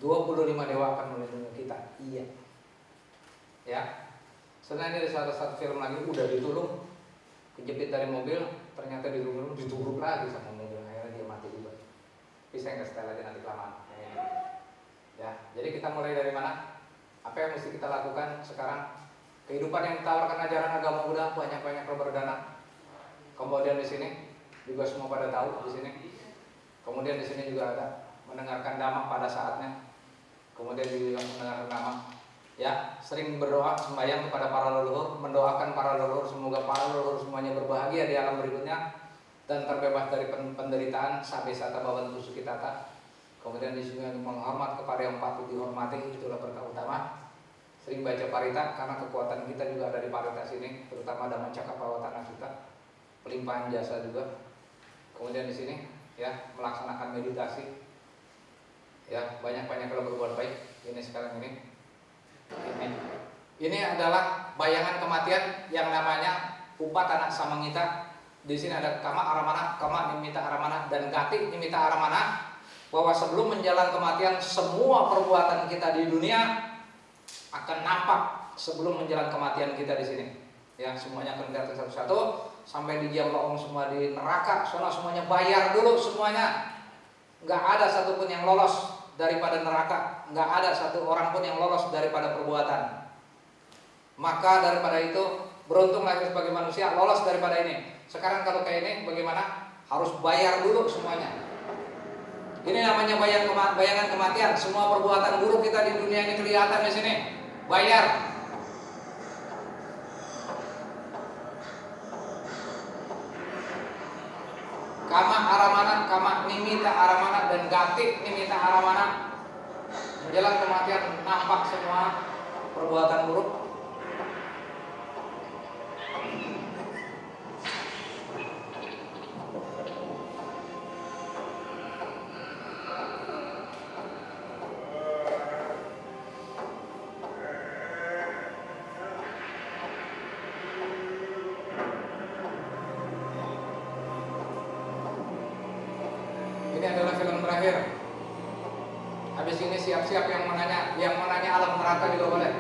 S1: 25 dewa akan melindungi kita. Iya. Ya. Sebenarnya ada satu film lagi udah ditulung, kejepit dari mobil, ternyata diturun lagi sama mobil, akhirnya dia mati juga. Tapi saya nggak setel lagi nanti kelamaan. Ya. Jadi kita mulai dari mana? Apa yang mesti kita lakukan sekarang? Kehidupan yang ditawarkan ajaran agama Buddha banyak-banyak berberdana. Kemudian di sini juga semua pada tahu di sini. Kemudian di sini juga ada mendengarkan dhamma pada saatnya. Kemudian juga mendengarkan dhamma. Ya, sering berdoa sembahyang kepada para leluhur, mendoakan para leluhur semoga para leluhur semuanya berbahagia di alam berikutnya dan terbebas dari penderitaan sabesata bawan tusukitata. Kemudian di sini menghormat kepada yang patut dihormati, itulah berkah utama. Sering baca parita karena kekuatan kita juga ada di parita sini, terutama Dhamma Cakkappavattana kita, pelimpahan jasa juga. Kemudian di sini ya melaksanakan meditasi, ya banyak-banyak kalau berbuat baik. Ini sekarang ini adalah bayangan kematian yang namanya Upatana Samangita. Di sini ada kama aramana, kama nimita aramana, dan gati nimita aramana. Bahwa sebelum menjalan kematian semua perbuatan kita di dunia akan nampak sebelum menjalan kematian kita di sini. Ya, semuanya akan kelihatan satu-satu sampai di jam loong semua di neraka. Soalnya semuanya bayar dulu semuanya. Nggak ada satupun yang lolos daripada neraka. Nggak ada satu orang pun yang lolos daripada perbuatan. Maka daripada itu beruntung lahir sebagai manusia lolos daripada ini. Sekarang kalau kayak ini bagaimana? Harus bayar dulu semuanya. Ini namanya bayangan kematian. Semua perbuatan buruk kita di dunia ini kelihatan di sini. Bayar. Kama aramana, kama nimita aramana, dan gati nimita aramana. Menjelang kematian nampak semua perbuatan buruk. Ini adalah film terakhir. Habis ini siap-siap yang menanya alam neraka juga boleh.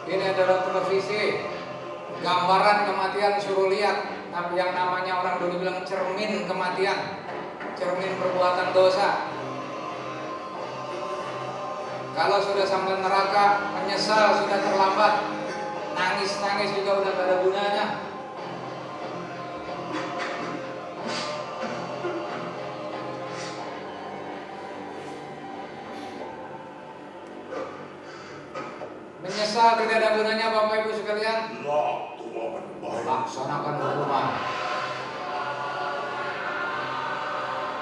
S1: Ini adalah televisi, gambaran kematian, suruh lihat yang namanya orang dulu bilang cermin kematian, cermin perbuatan dosa. Kalau sudah sampai neraka, menyesal sudah terlambat, nangis-nangis juga udah gak ada gunanya. Menyesal tidak ada gunanya Bapak Ibu sekalian. Laksanakan hukuman.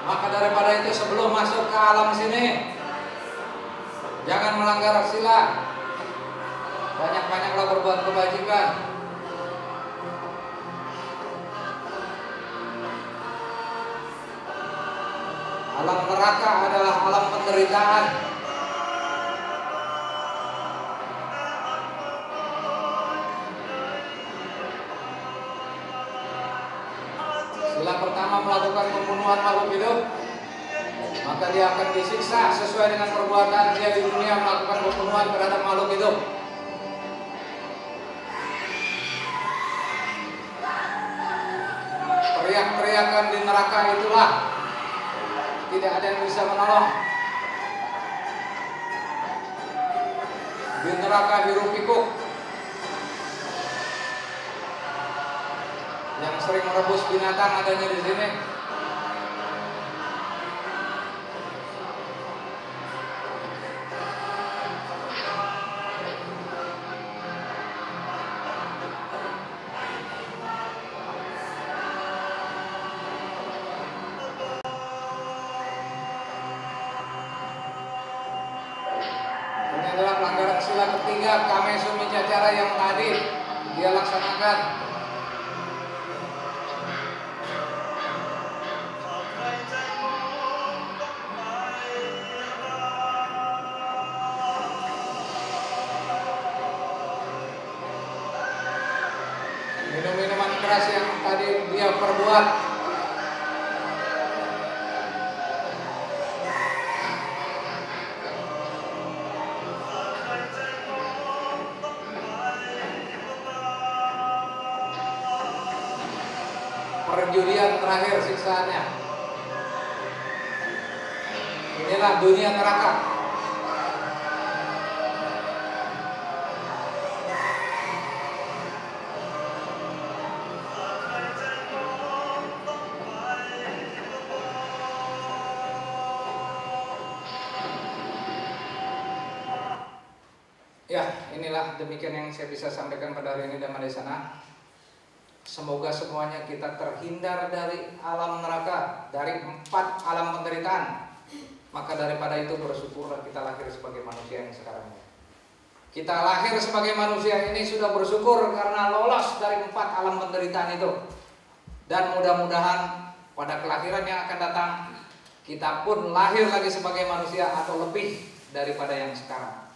S1: Maka daripada itu sebelum masuk ke alam sini, jangan melanggar sila. Banyak-banyaklah berbuat kebajikan. Alam neraka adalah alam penderitaan. Sila pertama melakukan pembunuhan makhluk hidup, maka dia akan disiksa sesuai dengan perbuatan dia di dunia melakukan pembunuhan terhadap makhluk hidup. Teriak-teriakan di neraka itulah tidak ada yang bisa menolong. Di neraka hiruk pikuk yang sering merebus binatang adanya di sini. Ini adalah pelanggaran sila ketiga, kame sumicca cara yang tadi dia laksanakan. Minum minuman keras yang tadi dia perbuat. Perjudian terakhir siksaannya. Inilah dunia neraka. Ya, inilah demikian yang saya bisa sampaikan pada hari ini Dhamma Desana. Semoga semuanya kita terhindar dari alam neraka, dari 4 alam penderitaan. Maka daripada itu bersyukurlah kita lahir sebagai manusia yang sekarang ini. Kita lahir sebagai manusia ini sudah bersyukur karena lolos dari 4 alam penderitaan itu. Dan mudah-mudahan pada kelahiran yang akan datang kita pun lahir lagi sebagai manusia atau lebih daripada yang sekarang.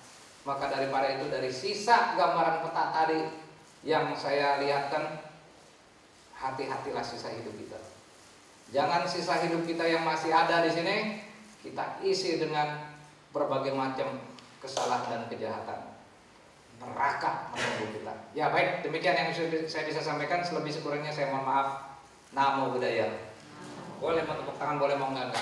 S1: Maka daripada itu, dari sisa gambaran peta tadi yang saya lihatkan, hati-hatilah sisa hidup kita. Jangan sisa hidup kita yang masih ada di sini kita isi dengan berbagai macam kesalahan dan kejahatan. Neraka menunggu kita. Ya baik, demikian yang saya bisa sampaikan. Selebih sekurangnya saya mohon maaf. Namo Buddhaya. Boleh tepuk tangan, boleh mau enggak.